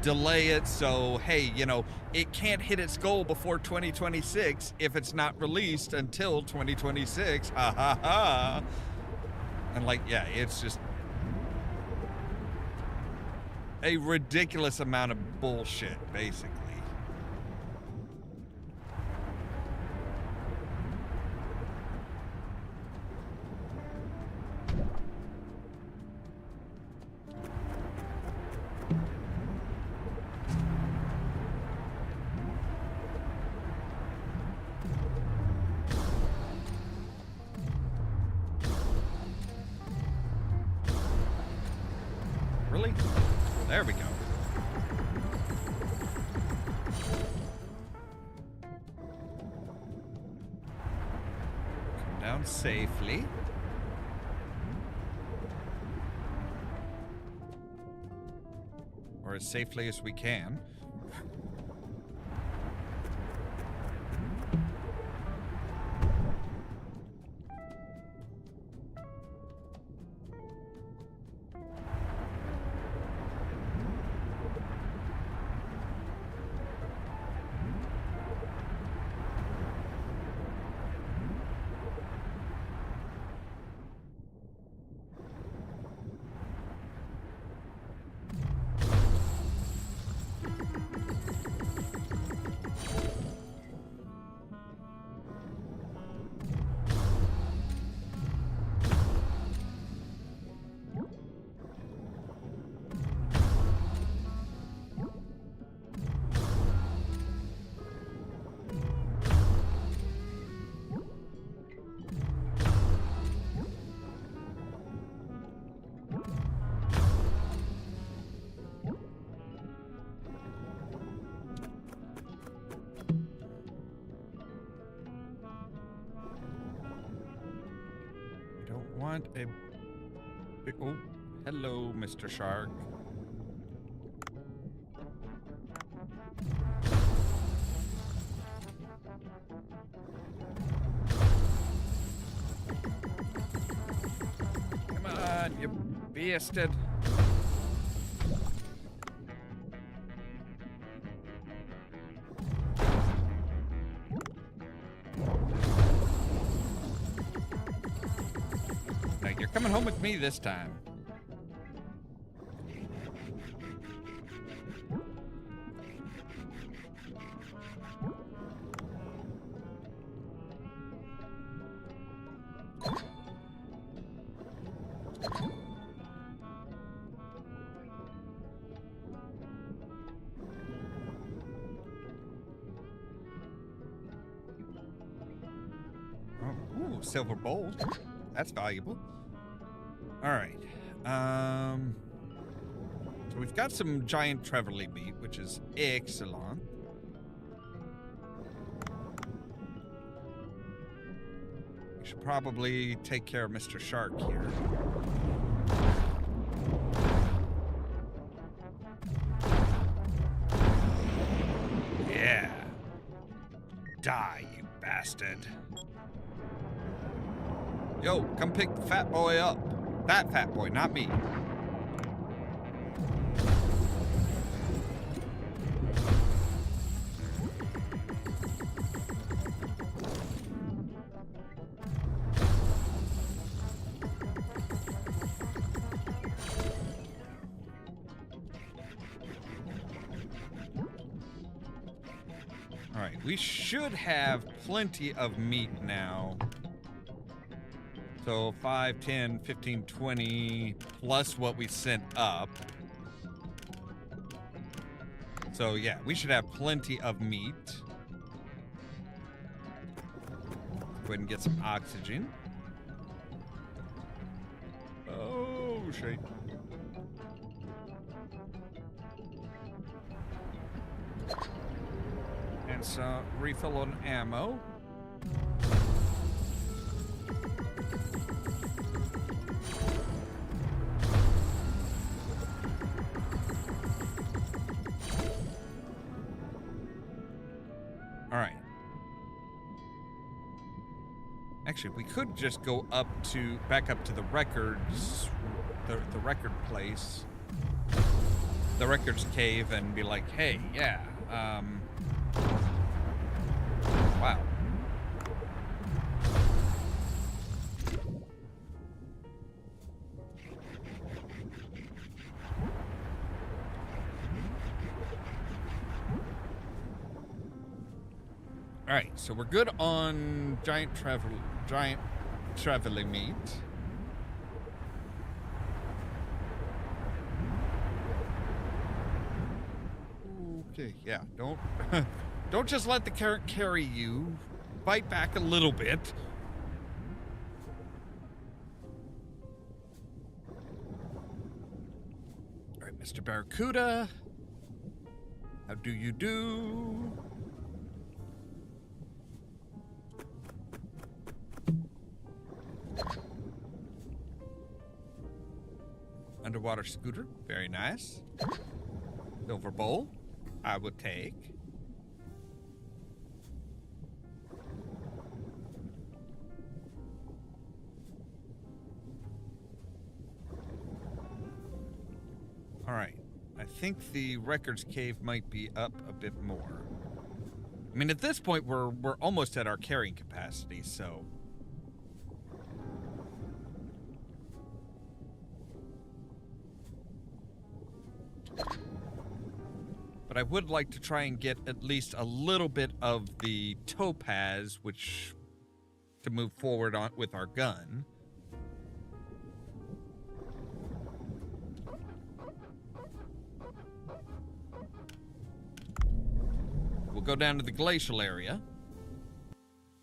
delay it. So, hey, you know, it can't hit its goal before 2026 if it's not released until 2026. Ha ha ha. And like, yeah, it's just a ridiculous amount of bullshit, basically. Really? There we go. Come down safely. Or as safely as we can. Want a big, oh, hello, Mr. Shark. Come on, you bastard. You're coming home with me this time. Oh, ooh, silver bowl. That's valuable. All right. So we've got some giant Trevorly meat, which is excellent. probably take care of Mr. Shark here. Yeah. Die, you bastard. Yo, come pick the fat boy up. That fat boy, not me. Alright, we should have plenty of meat now. So 5, 10, 15, 20, plus what we sent up. So yeah, we should have plenty of meat. Go ahead and get some oxygen. Oh, shit. And some refill on ammo. All right. Actually, we could just go back up to the records, the record place, the records cave, and be like, hey, yeah, wow. All right, so we're good on giant traveling meat. Okay, yeah, don't just let the carrot carry you. Fight back a little bit. All right, Mr. Barracuda, how do you do? Underwater scooter, very nice. Silver bowl, I would take. All right, I think the records cave might be up a bit more. I mean, at this point, we're almost at our carrying capacity, so. But I would like to try and get at least a little bit of the topaz, which to move forward on with our gun. We'll go down to the glacial area,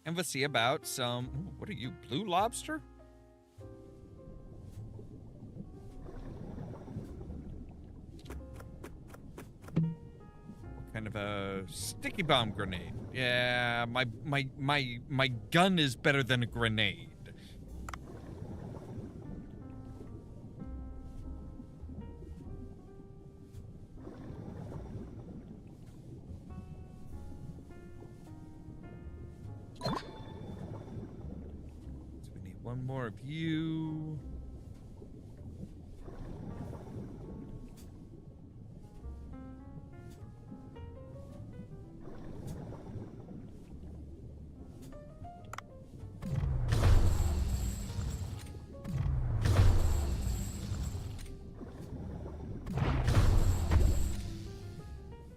and we'll see about some. Ooh, what are you, blue lobster? Kind of a sticky bomb grenade. Yeah, my gun is better than a grenade. So we need one more of you.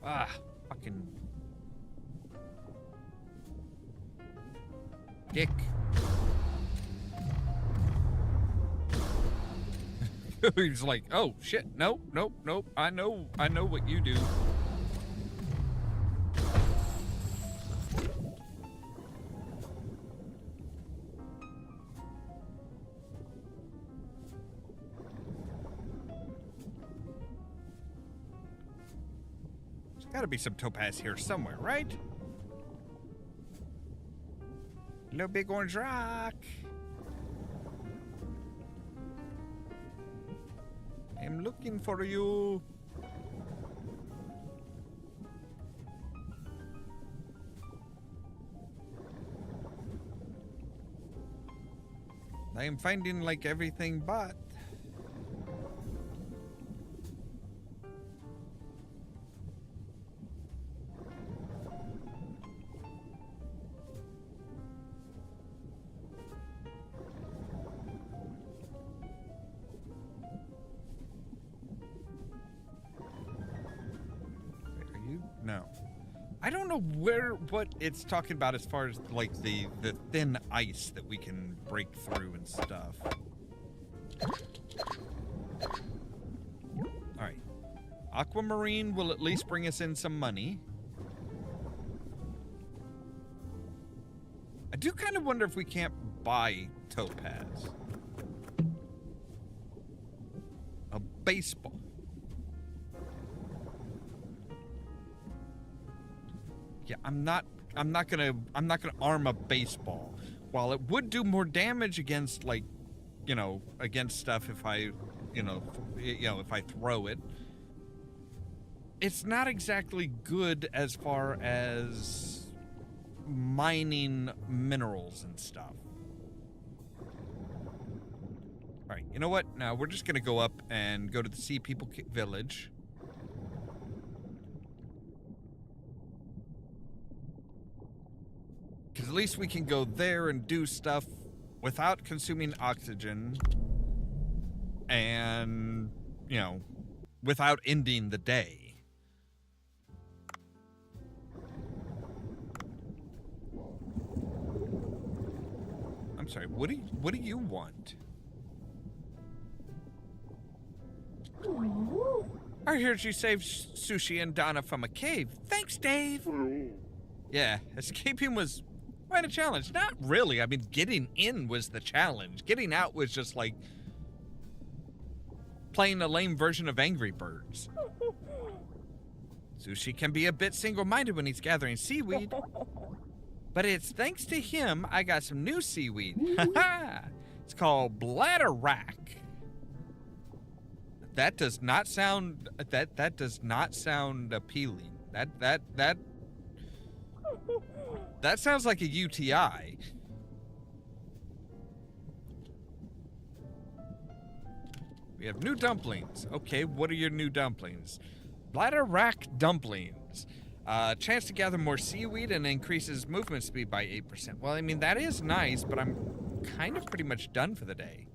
Ah, fucking dick. He's like, oh shit, nope. I know what you do. Gotta be some topaz here somewhere, right? Little big orange rock. I'm looking for you. I am finding like everything but. No. I don't know what it's talking about as far as like the thin ice that we can break through and stuff. Alright. Aquamarine will at least bring us in some money. I do kind of wonder if we can't buy topaz. A baseball. Yeah, I'm not gonna arm a baseball. While it would do more damage against, like, you know, against stuff if I, if I throw it. It's not exactly good as far as mining minerals and stuff. All right, you know what? Now we're just gonna go up and go to the Sea People Village. Because at least we can go there and do stuff without consuming oxygen and, you know, without ending the day. I'm sorry, what do you want? I heard you saved Sushi and Donna from a cave. Thanks, Dave. Yeah, escaping was quite a challenge. Not really. I mean, getting in was the challenge. Getting out was just like playing a lame version of Angry Birds. Sushi can be a bit single-minded when he's gathering seaweed. But it's thanks to him I got some new seaweed. It's called bladderwrack. That does not sound that does not sound appealing. That sounds like a UTI. We have new dumplings. Okay, what are your new dumplings? Bladderwrack dumplings. Chance to gather more seaweed and increases movement speed by 8%. Well, I mean, that is nice, but I'm kind of pretty much done for the day.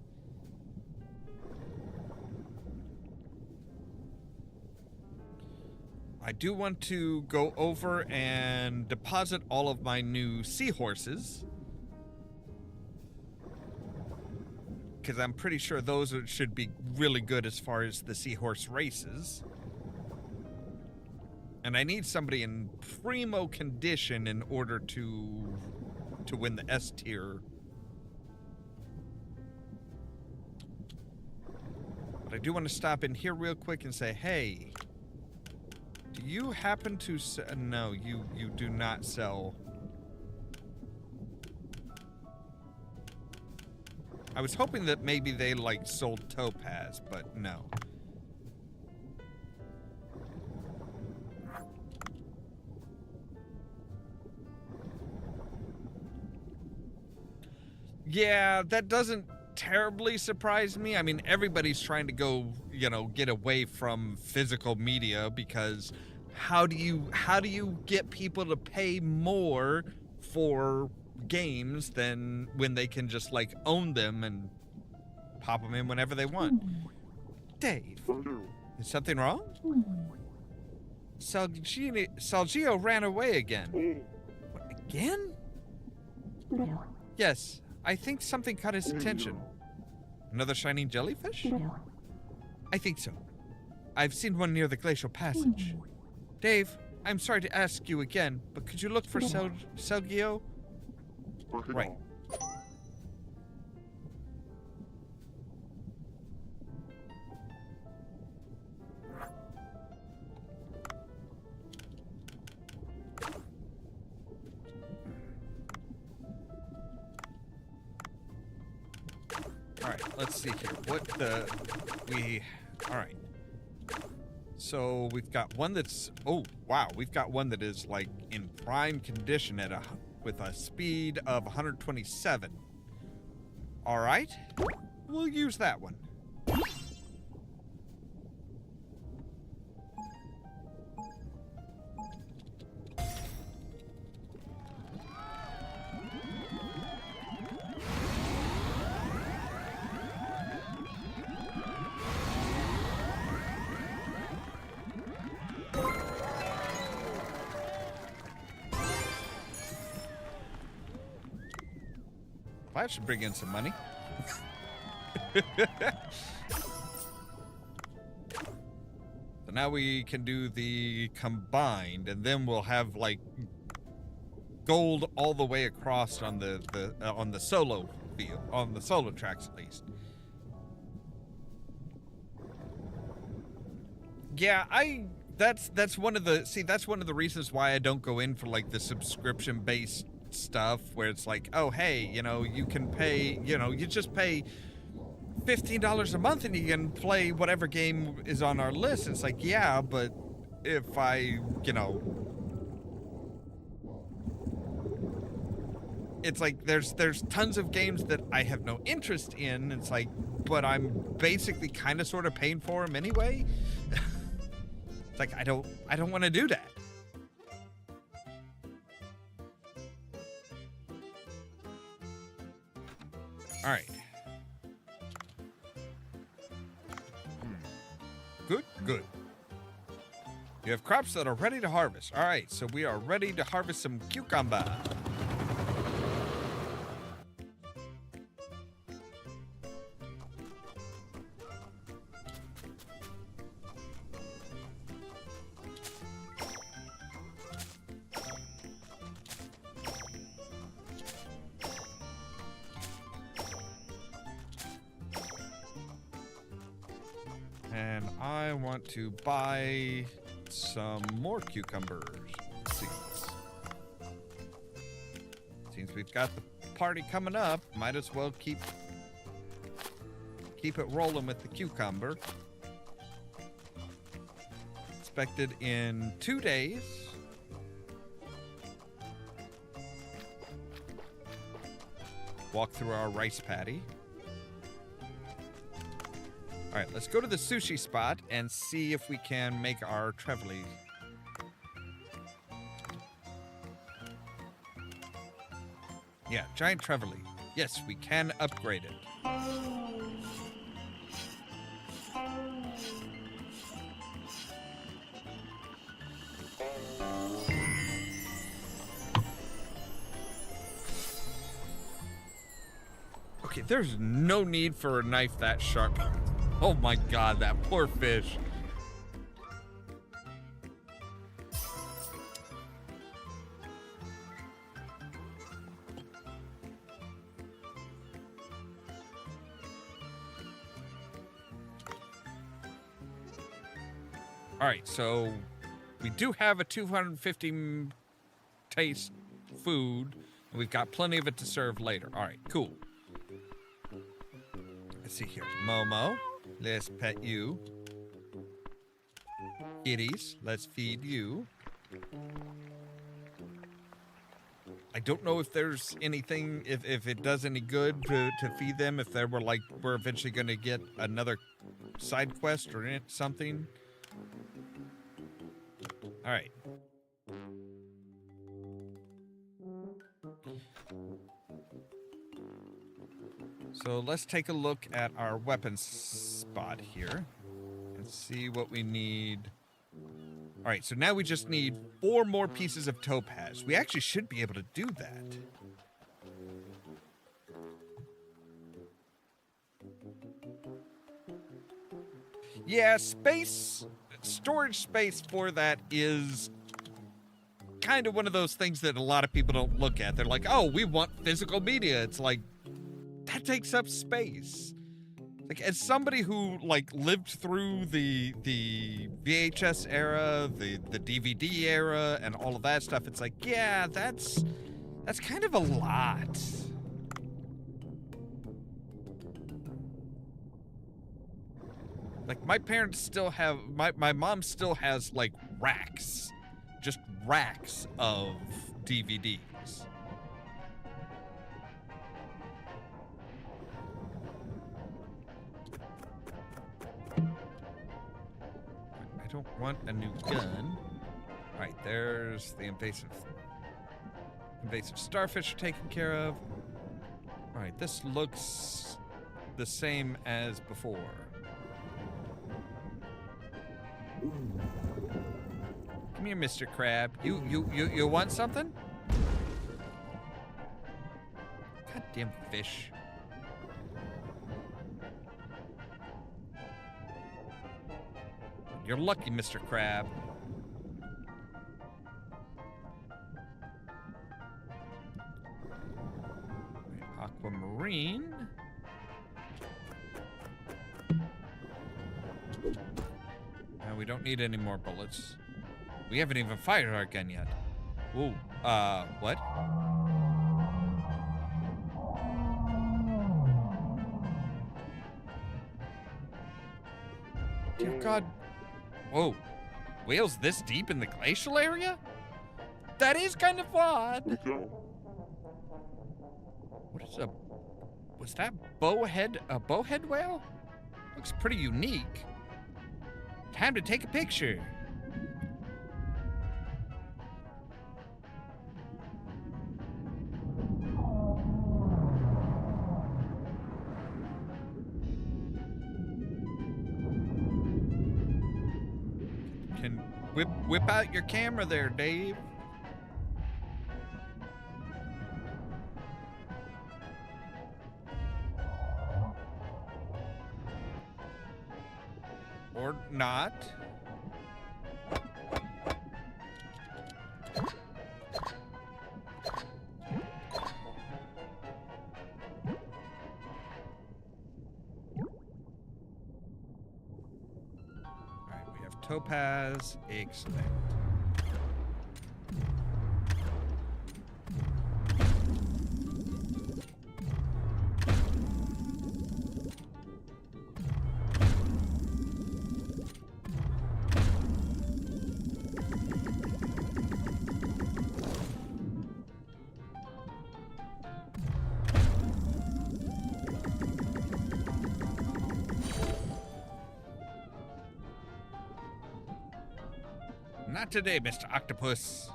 I do want to go over and deposit all of my new seahorses. Because I'm pretty sure those should be really good as far as the seahorse races. And I need somebody in primo condition in order to win the S tier. But I do want to stop in here real quick and say, hey, do you happen to no, you do not sell. I was hoping that maybe they like sold topaz, but no. Yeah, that doesn't terribly surprise me. I mean, everybody's trying to go, you know, get away from physical media because how do you get people to pay more for games than when they can just like own them and pop them in whenever they want? Dave, is something wrong? Salgio ran away again. What, again? Yes, I think something caught his attention. Another shining jellyfish? I think so. I've seen one near the glacial passage. Dave, I'm sorry to ask you again, but could you look for Salgio? Right. Alright, let's see here. All right. So we've got one that's, oh, wow. We've got one that is like in prime condition with a speed of 127. All right. We'll use that one. That should bring in some money. So now we can do the combined, and then we'll have like gold all the way across on the solo field, on the solo tracks at least. Yeah, that's one of the reasons why I don't go in for like the subscription based stuff where it's like, oh hey, you can pay, you just pay $15 a month and you can play whatever game is on our list. It's like, yeah, but if I, it's like there's tons of games that I have no interest in. It's like, but I'm basically kind of sort of paying for them anyway. It's like I don't want to do that. All right. Good. You have crops that are ready to harvest. All right, so we are ready to harvest some cucumber. And I want to buy some more cucumber seeds. Since we've got the party coming up, might as well keep it rolling with the cucumber. Expected in 2 days. Walk through our rice paddy. All right, let's go to the sushi spot and see if we can make our trevally. Yeah, giant trevally. Yes, we can upgrade it. Okay, there's no need for a knife that sharp. Oh my god, that poor fish. Alright, so we do have a 250 taste food, and we've got plenty of it to serve later. Alright, cool. Let's see here. Momo. Let's pet you. Kitties, let's feed you. I don't know if there's anything, if it does any good to feed them, if we're eventually going to get another side quest or something. All right. So let's take a look at our weapons spot here and see what we need. All right, so now we just need 4 more pieces of topaz. We actually should be able to do that. Yeah, storage space for that is kind of one of those things that a lot of people don't look at. They're like, oh, we want physical media. It's like, that takes up space. Like, as somebody who lived through the VHS era, the DVD era, and all of that stuff, it's like, yeah, that's kind of a lot. Like, my parents still have, my mom still has, like, racks. Just racks of DVDs. I don't want a new gun. All right, there's the invasive starfish taken care of. All right, this looks the same as before. Come here, Mr. Crab. You want something? Goddamn fish. You're lucky, Mr. Crab. Aquamarine. We don't need any more bullets. We haven't even fired our gun yet. Ooh, what? Dear God. Whoa. Whales this deep in the glacial area? That is kind of odd. What is was that a bowhead whale? Looks pretty unique. Time to take a picture. Can whip out your camera there, Dave. Or not. Alright, we have topaz. Excellent. Not today, Mr. Octopus.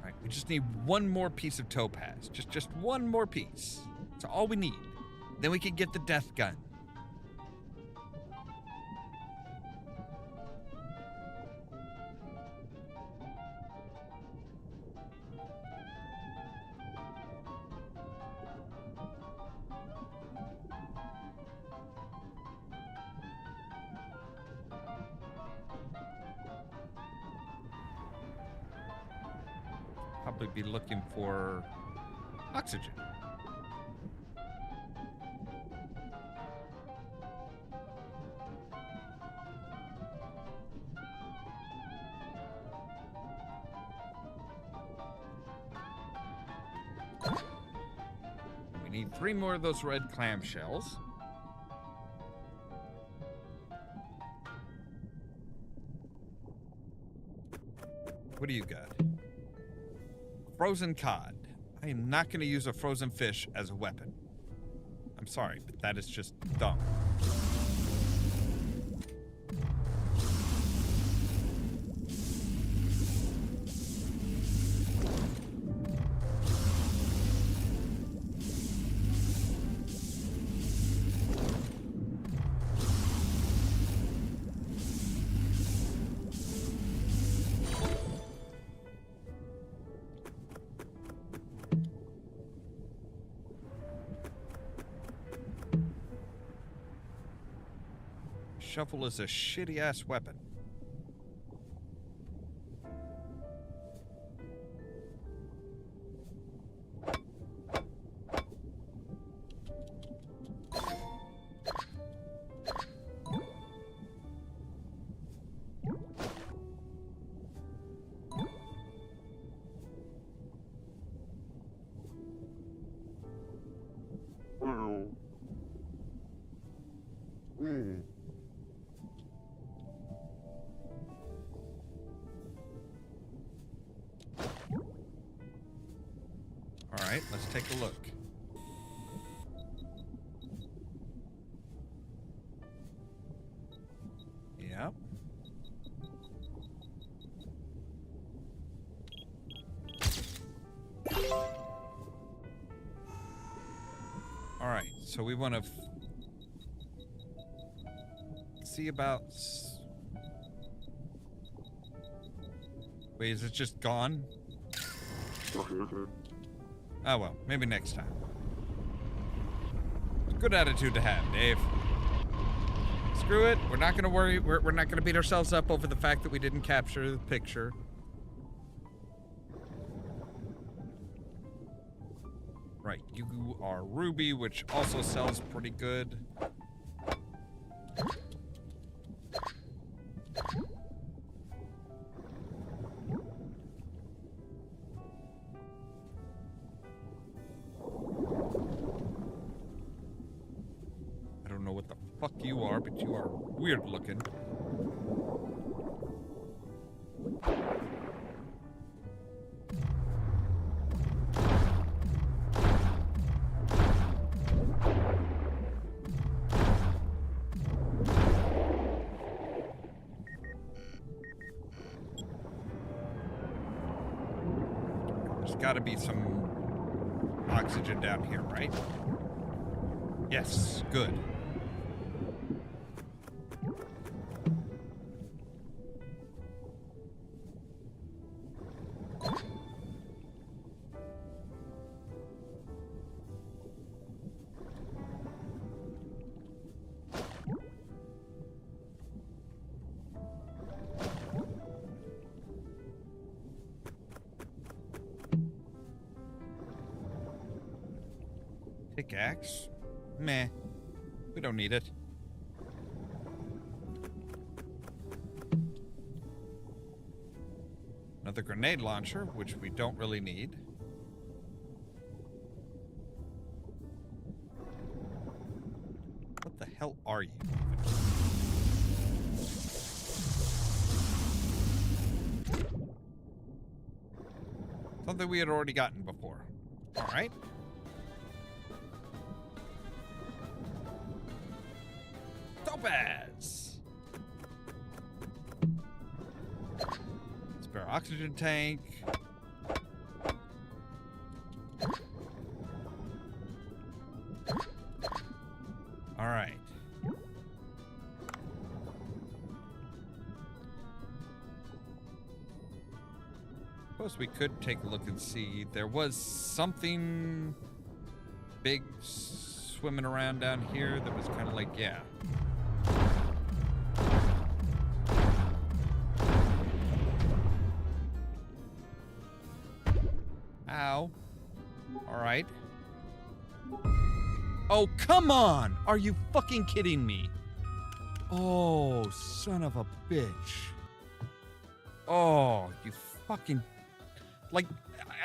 Alright, we just need one more piece of topaz. Just one more piece. That's all we need. Then we can get the death gun. Probably be looking for oxygen. Need 3 more of those red clam shells. What do you got? Frozen cod. I am not going to use a frozen fish as a weapon. I'm sorry, but that is just dumb. Shovel is a shitty-ass weapon. take a look. Yep. All right, so we want to see about... Wait, is it just gone? Oh well, maybe next time. Good attitude to have, Dave. Screw it, we're not gonna worry, we're not gonna beat ourselves up over the fact that we didn't capture the picture. Right, you are Ruby, which also sells pretty good. I don't know what the fuck you are, but you are weird looking. There's gotta be some oxygen down here, right? Yes, good. Pickaxe? Meh. We don't need it. Another grenade launcher, which we don't really need. What the hell are you? Something we had already gotten before. All right. Topaz! Spare oxygen tank. All right. Suppose we could take a look and see. There was something big swimming around down here that was kind of like, yeah. Ow. All right. Oh, come on! Are you fucking kidding me? Oh, son of a bitch. Oh, you fucking... Like,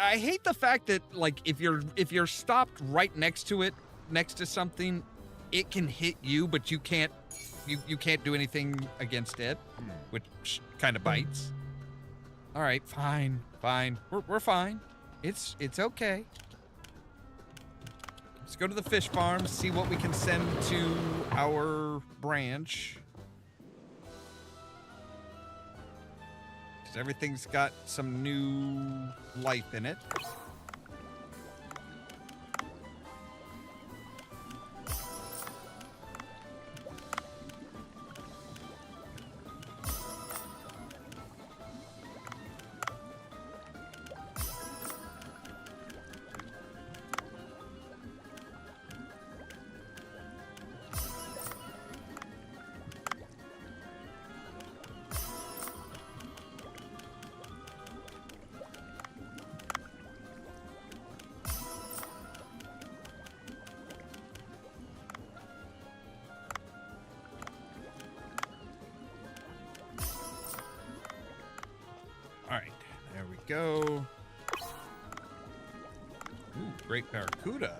I hate the fact that, like, if you're stopped right next to it, next to something, it can hit you, but you can't do anything against it, which kind of bites. All right, fine. We're fine. It's okay. Let's go to the fish farm, see what we can send to our branch. Because everything's got some new life in it. Alright, there we go. Ooh, great barracuda.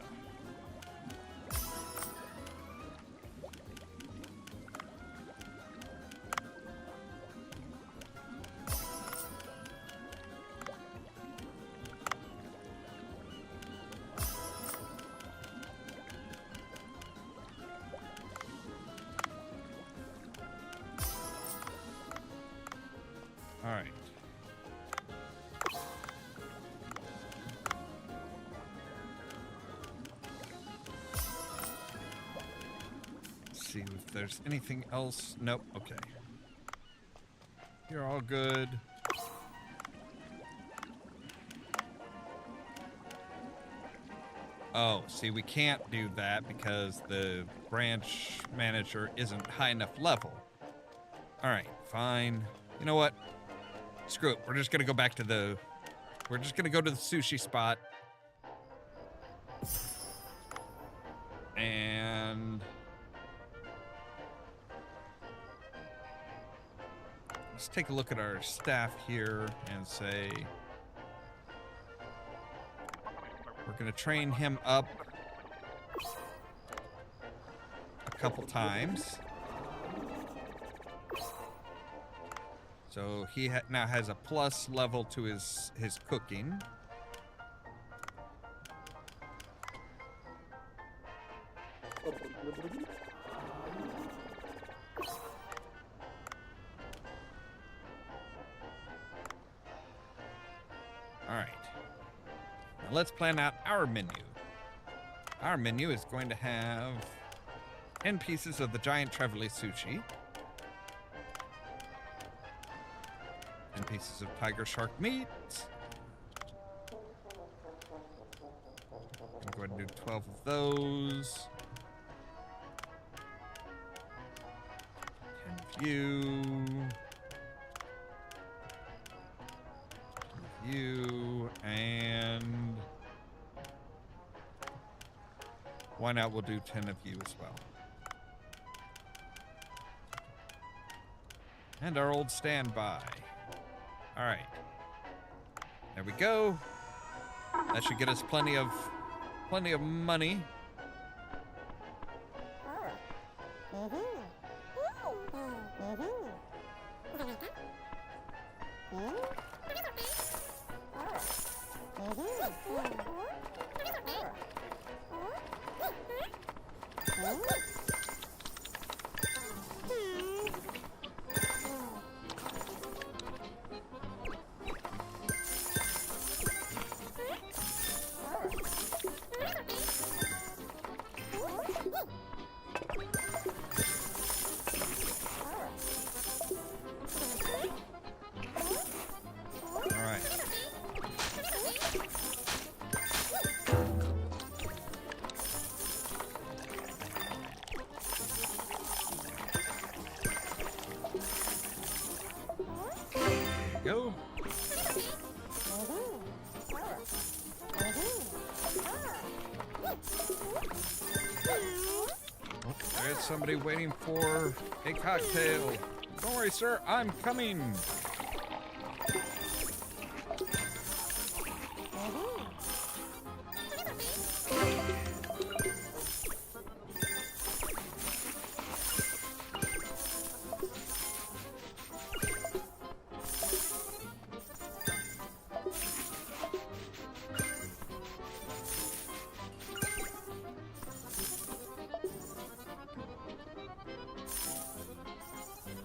see if there's anything else. Nope. Okay. You're all good. Oh, see, we can't do that because the branch manager isn't high enough level. All right, fine. You know what? Screw it. We're just gonna go back to the... We're just gonna go to the sushi spot. And... let's take a look at our staff here and say... we're gonna train him up a couple times. So he now has a plus level to his cooking. All right. Now let's plan out our menu. Our menu is going to have 10 pieces of the giant trevally sushi. 10 pieces of tiger shark meat. I'm going to do 12 of those. 10 of you. 10 of you. And why not? We'll do 10 of you as well. And our old standby. All right. There we go. That should get us plenty of money. Go. Oh, there's somebody waiting for a cocktail. Don't worry, sir, I'm coming.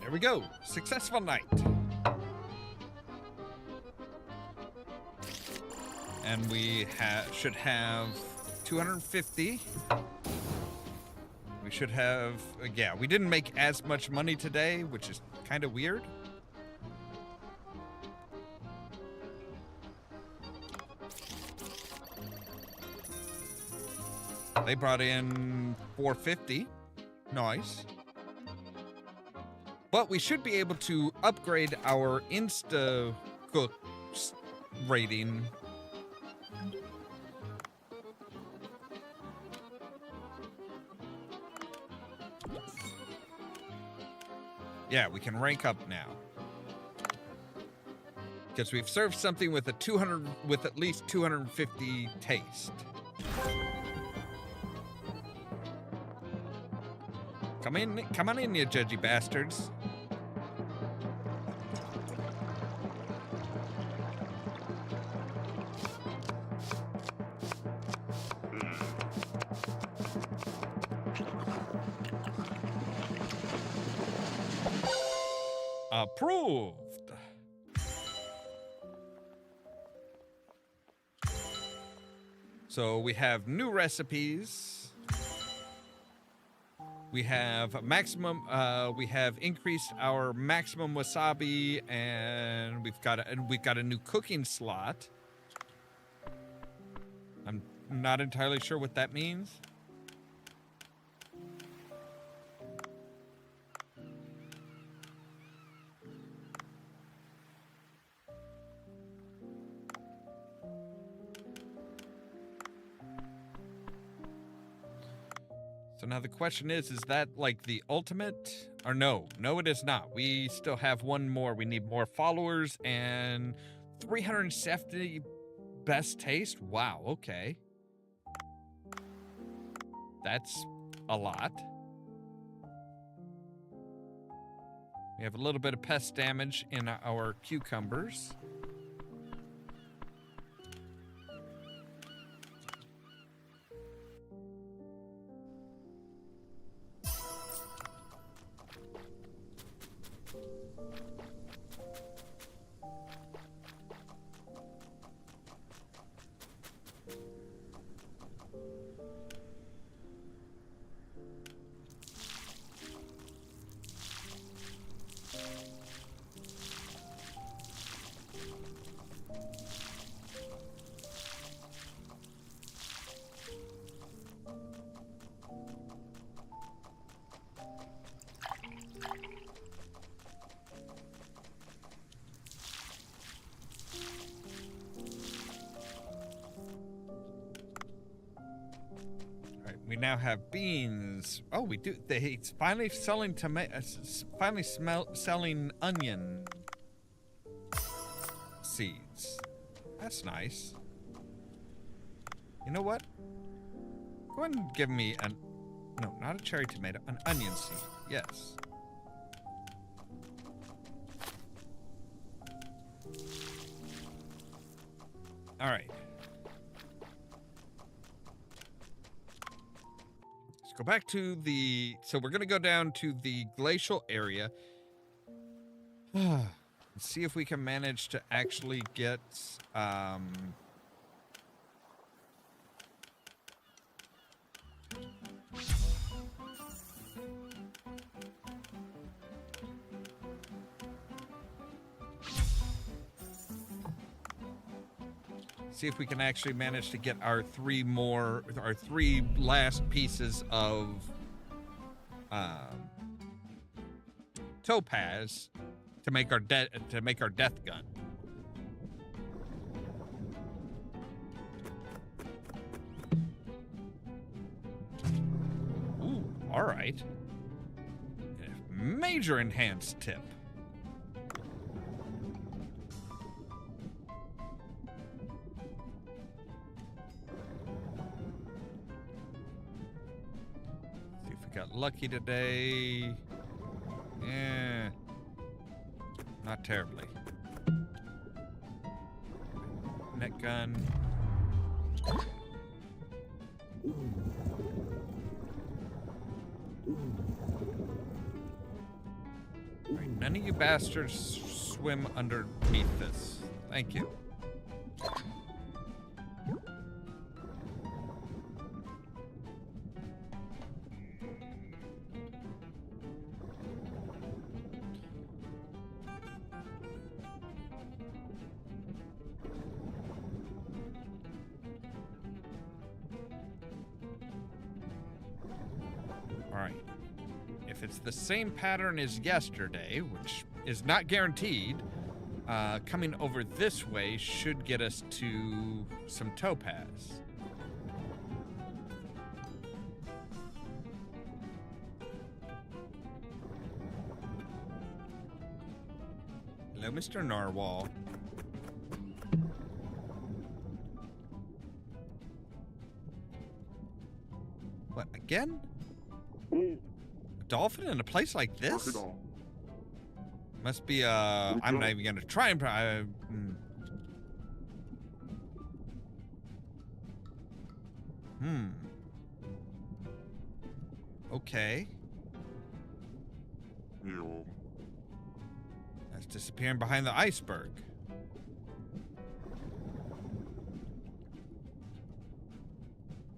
There we go. Successful night. And we should have 250. We should have... yeah, we didn't make as much money today, which is kind of weird. They brought in 450. Nice. But we should be able to upgrade our Insta-Cook rating. Yeah, we can rank up now. Because we've served something with at least 250 taste. Come on in, you judgy bastards. Approved. So we have new recipes. We have maximum. We have increased our maximum wasabi, and we've got a new cooking slot. I'm not entirely sure what that means. So now the question is that like the ultimate? Or no, it is not. We still have one more. We need more followers and 370 best taste. Wow, okay. That's a lot. We have a little bit of pest damage in our cucumbers. We now have beans. Oh, we do. He's finally selling selling onion seeds. That's nice. You know what? Go ahead and give me no, not a cherry tomato, an onion seed. Yes. All right. Go back to so we're going to go down to the glacial area. And see if we can manage to actually get, see if we can actually manage to get our three last pieces of topaz to make our death gun. Ooh, all right. Major enhanced tip. Got lucky today. Yeah. Not terribly. Net gun. Right, none of you bastards swim underneath this. Thank you. If it's the same pattern as yesterday, which is not guaranteed, coming over this way should get us to some topaz. Hello, Mr. Narwhal. What, again? Dolphin in a place like this? Must be I'm not even gonna try and Okay. That's disappearing behind the iceberg.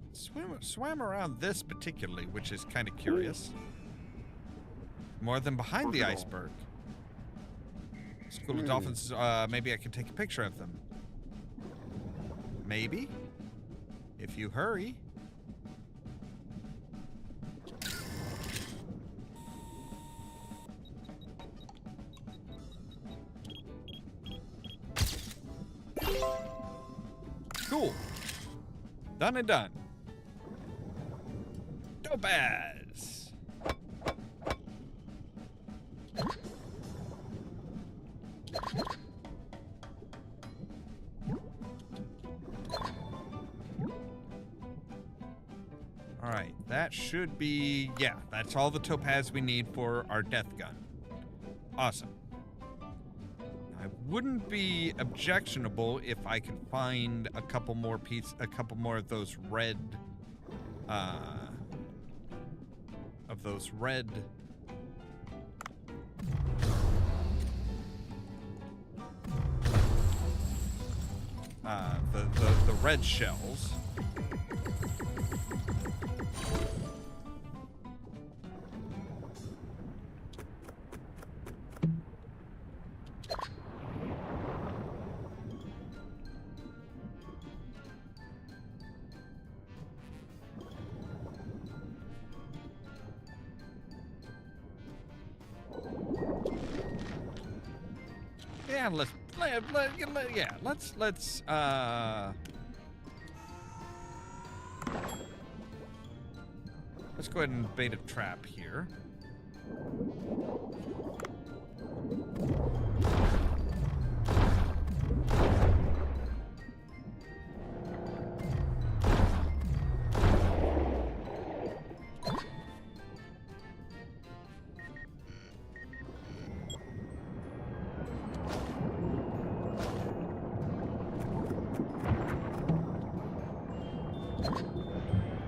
Let's swam around this particularly, which is kind of curious. More than behind the iceberg. School of dolphins, maybe I can take a picture of them. Maybe? If you hurry. Cool. Done and done. Topaz. All right, that should be, yeah, that's all the topaz we need for our death gun. Awesome. I wouldn't be objectionable if I could find a couple more of those red, the red shells. Yeah, let's go ahead and bait a trap here.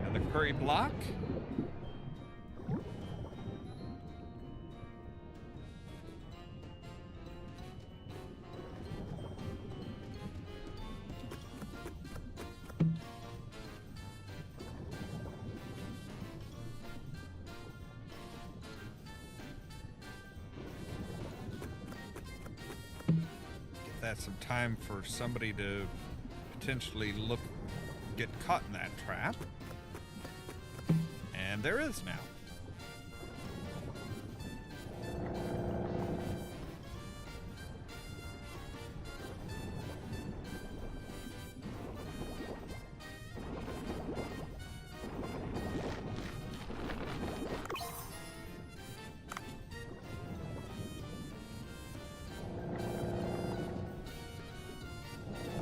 Another curry block. That's some time for somebody to potentially get caught in that trap. And there is now.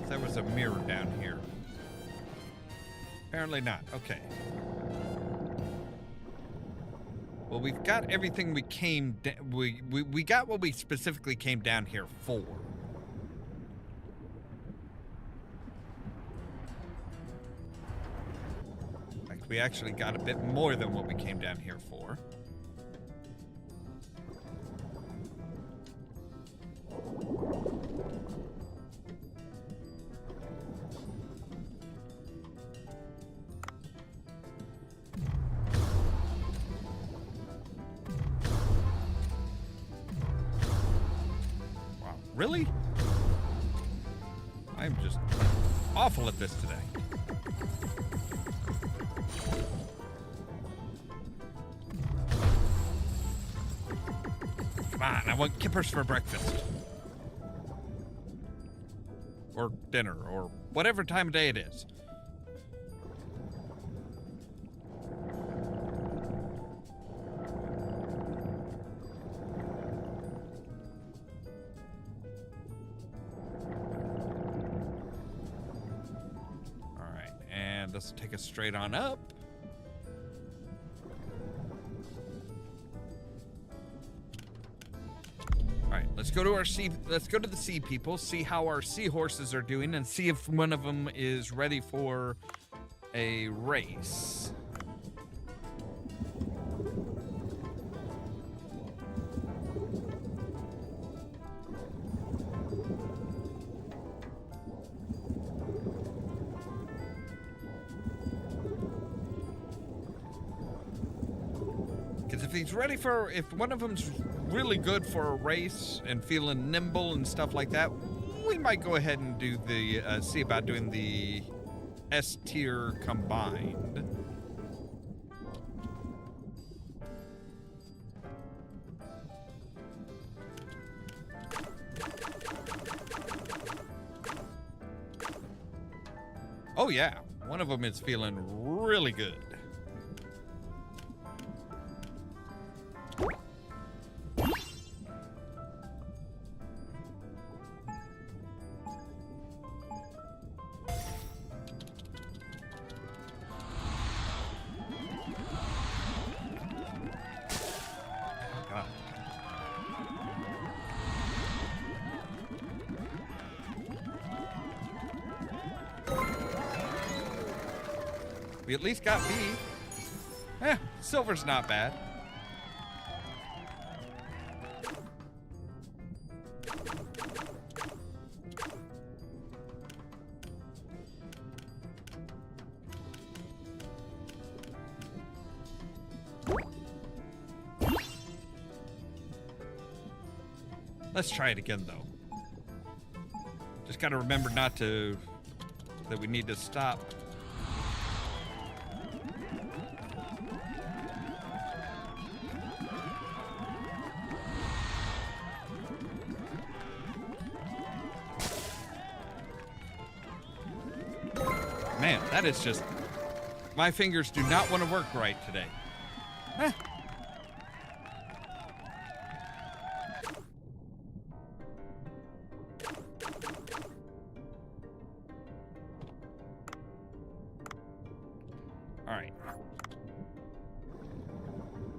There was a mirror down here. Apparently not. Okay. Well, we've got everything we came... We got what we specifically came down here for. Like, we actually got a bit more than what we came down here for. Really? I'm just awful at this today. Come on, I want kippers for breakfast. Or dinner, or whatever time of day it is. This will take us straight on up. All right, let's go to the sea people, see how our seahorses are doing, and see if one of them is ready for a race. he's ready for, if one of them's really good for a race and feeling nimble and stuff like that, we might go ahead and do the, see about doing the S tier combined. Oh yeah, one of them is feeling really good. We at least got B. Silver's not bad. Let's try it again, though. Just gotta remember not to, that we need to stop. Man, that is just... My fingers do not want to work right today. Alright.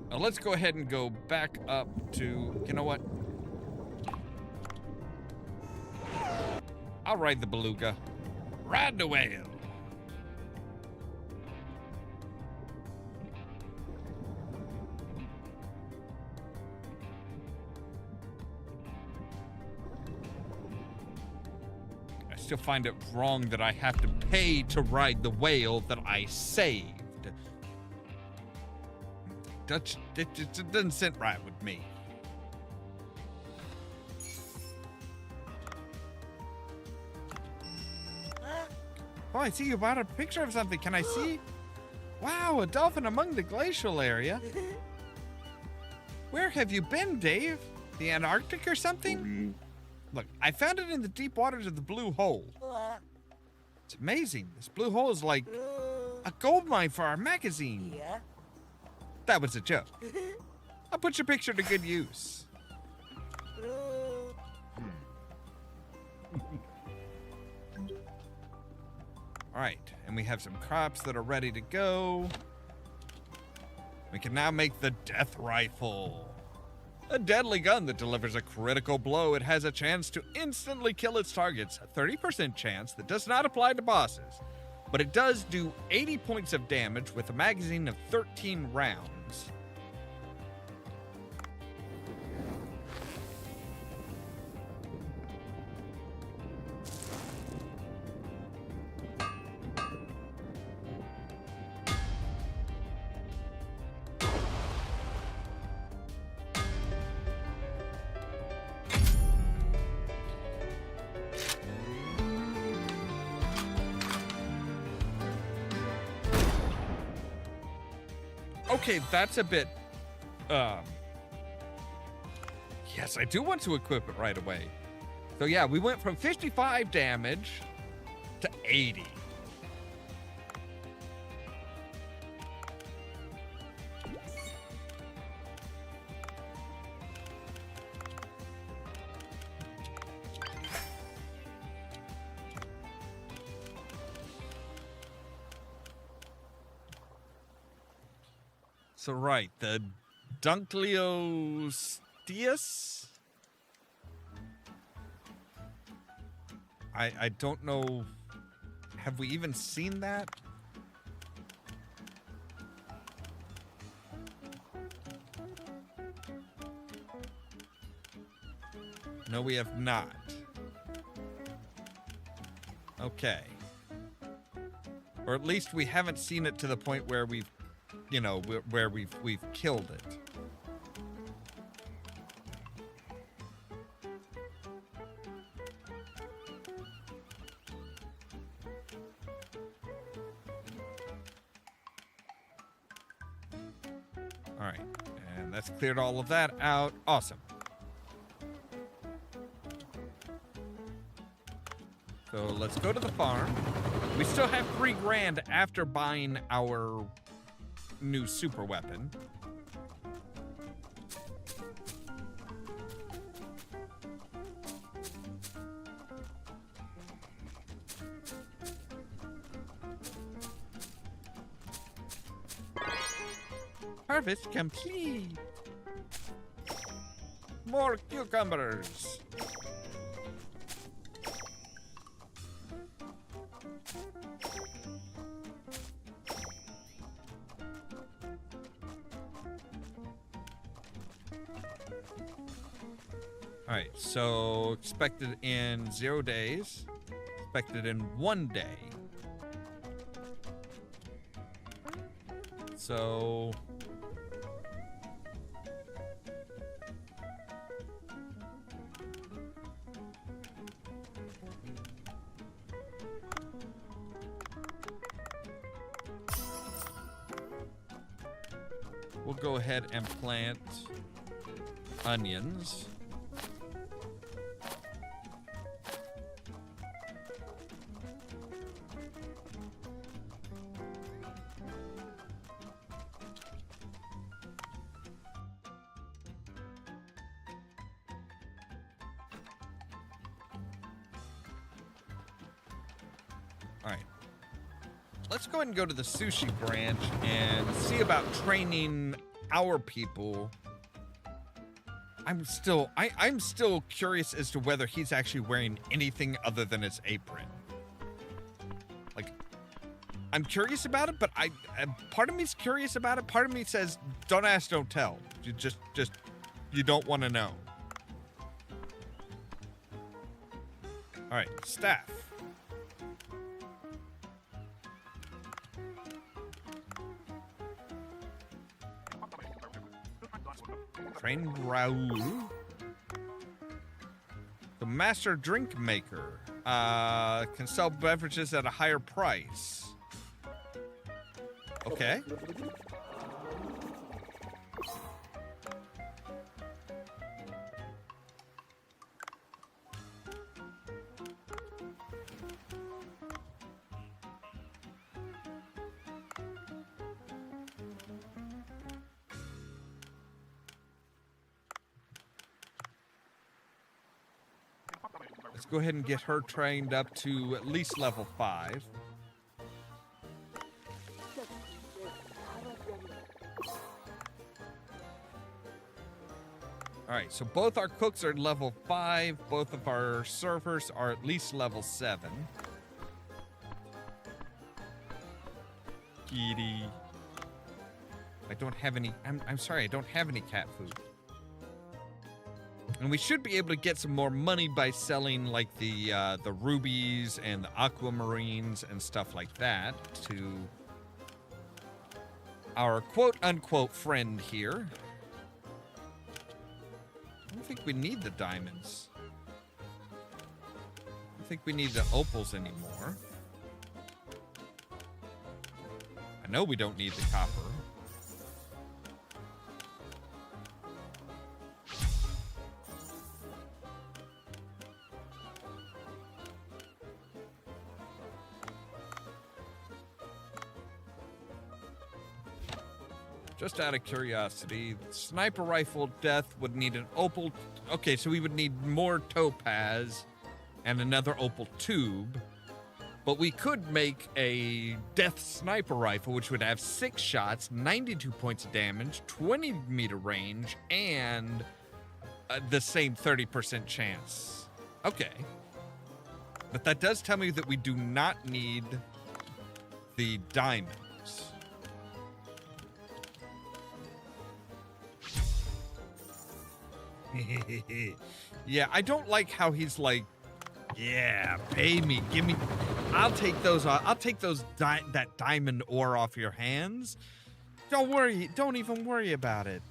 Now let's go ahead and go back up to... You know what? I'll ride the beluga. Ride the whale. I still find it wrong that I have to pay to ride the whale that I saved. It doesn't sit right with me. Oh, I see you bought a picture of something. Can I see? Wow, a dolphin among the glacial area. Where have you been, Dave? The Antarctic or something? Look, I found it in the deep waters of the Blue Hole. It's amazing. This Blue Hole is like a gold mine for our magazine. Yeah. That was a joke. I'll put your picture to good use. All right, and we have some crops that are ready to go. We can now make the death rifle. A deadly gun that delivers a critical blow. It has a chance to instantly kill its targets, a 30% chance that does not apply to bosses. But it does do 80 points of damage with a magazine of 13 rounds. Okay, that's a bit, yes, I do want to equip it right away. So yeah, we went from 55 damage to 80. So right, the Dunkleosteus? I don't know. Have we even seen that? No, we have not. Okay. Or at least we haven't seen it to the point where we've, you know, where we've killed it. All right, and that's cleared all of that out. Awesome. So let's go to the farm. We still have $3,000 after buying our new super weapon. Harvest complete. More cucumbers. All right, so expected in 0 days, expected in 1 day. So we'll go ahead and plant onions. All right. Let's go ahead and go to the sushi branch and see about training our people. I'm still curious as to whether he's actually wearing anything other than his apron. Like, I'm curious about it, but part of me's curious about it. Part of me says, don't ask, don't tell. You just you don't want to know. All right, staff. Train Raul. The master drink maker. Can sell beverages at a higher price. Okay. Let's go ahead and get her trained up to at least level 5. All right, so both our cooks are level 5. Both of our servers are at least level 7. Kitty. I don't have any... I'm sorry, I don't have any cat food. And we should be able to get some more money by selling, like, the rubies and the aquamarines and stuff like that to our quote-unquote friend here. I don't think we need the diamonds. I don't think we need the opals anymore. I know we don't need the copper. Just out of curiosity, sniper rifle death would need an opal. Okay, so we would need more topaz and another opal tube. But we could make a death sniper rifle, which would have 6 shots, 92 points of damage, 20-meter range, and the same 30% chance. Okay. But that does tell me that we do not need the diamonds. Yeah, I don't like how he's like, yeah, pay me, give me. I'll take those. That diamond ore off your hands. Don't worry. Don't even worry about it.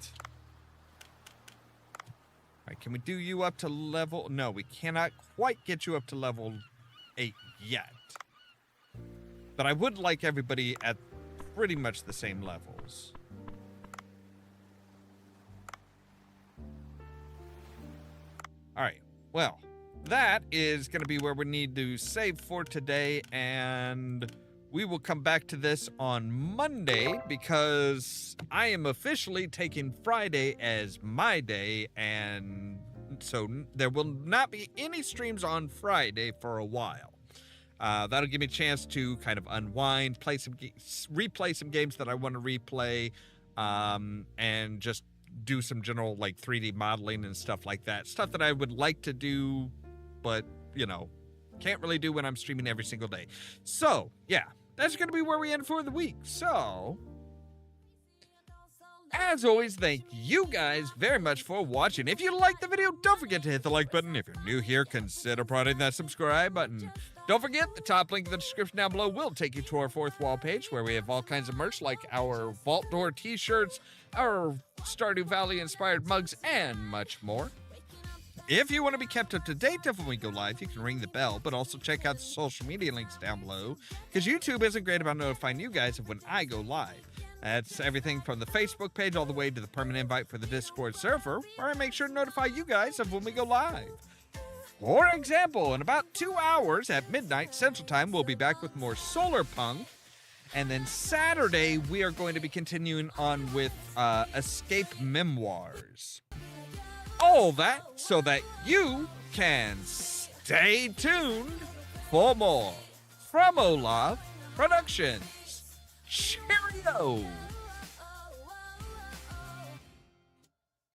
All right, can we do you up to level? No, we cannot quite get you up to level 8 yet. But I would like everybody at pretty much the same levels. All right. Well, that is going to be where we need to save for today, and we will come back to this on Monday because I am officially taking Friday as my day, and so there will not be any streams on Friday for a while. That'll give me a chance to kind of unwind, replay some games that I want to replay, and just do some general like 3D modeling and stuff like that. Stuff that I would like to do, but can't really do when I'm streaming every single day. So yeah, that's going to be where we end for the week. So as always, thank you guys very much for watching. If you liked the video, don't forget to hit the like button. If you're new here, consider prodding that subscribe button. Don't forget, the top link in the description down below will take you to our fourth wall page where we have all kinds of merch like our Vault Door t-shirts, our Stardew Valley inspired mugs, and much more. If you want to be kept up to date of when we go live, you can ring the bell, but also check out the social media links down below because YouTube isn't great about notifying you guys of when I go live. That's everything from the Facebook page all the way to the permanent invite for the Discord server, where I make sure to notify you guys of when we go live. For example, in about 2 hours at midnight Central Time, we'll be back with more Solar Punk. And then Saturday, we are going to be continuing on with Escape Memoirs. All that so that you can stay tuned for more from Ollamh Productions. Cheerio!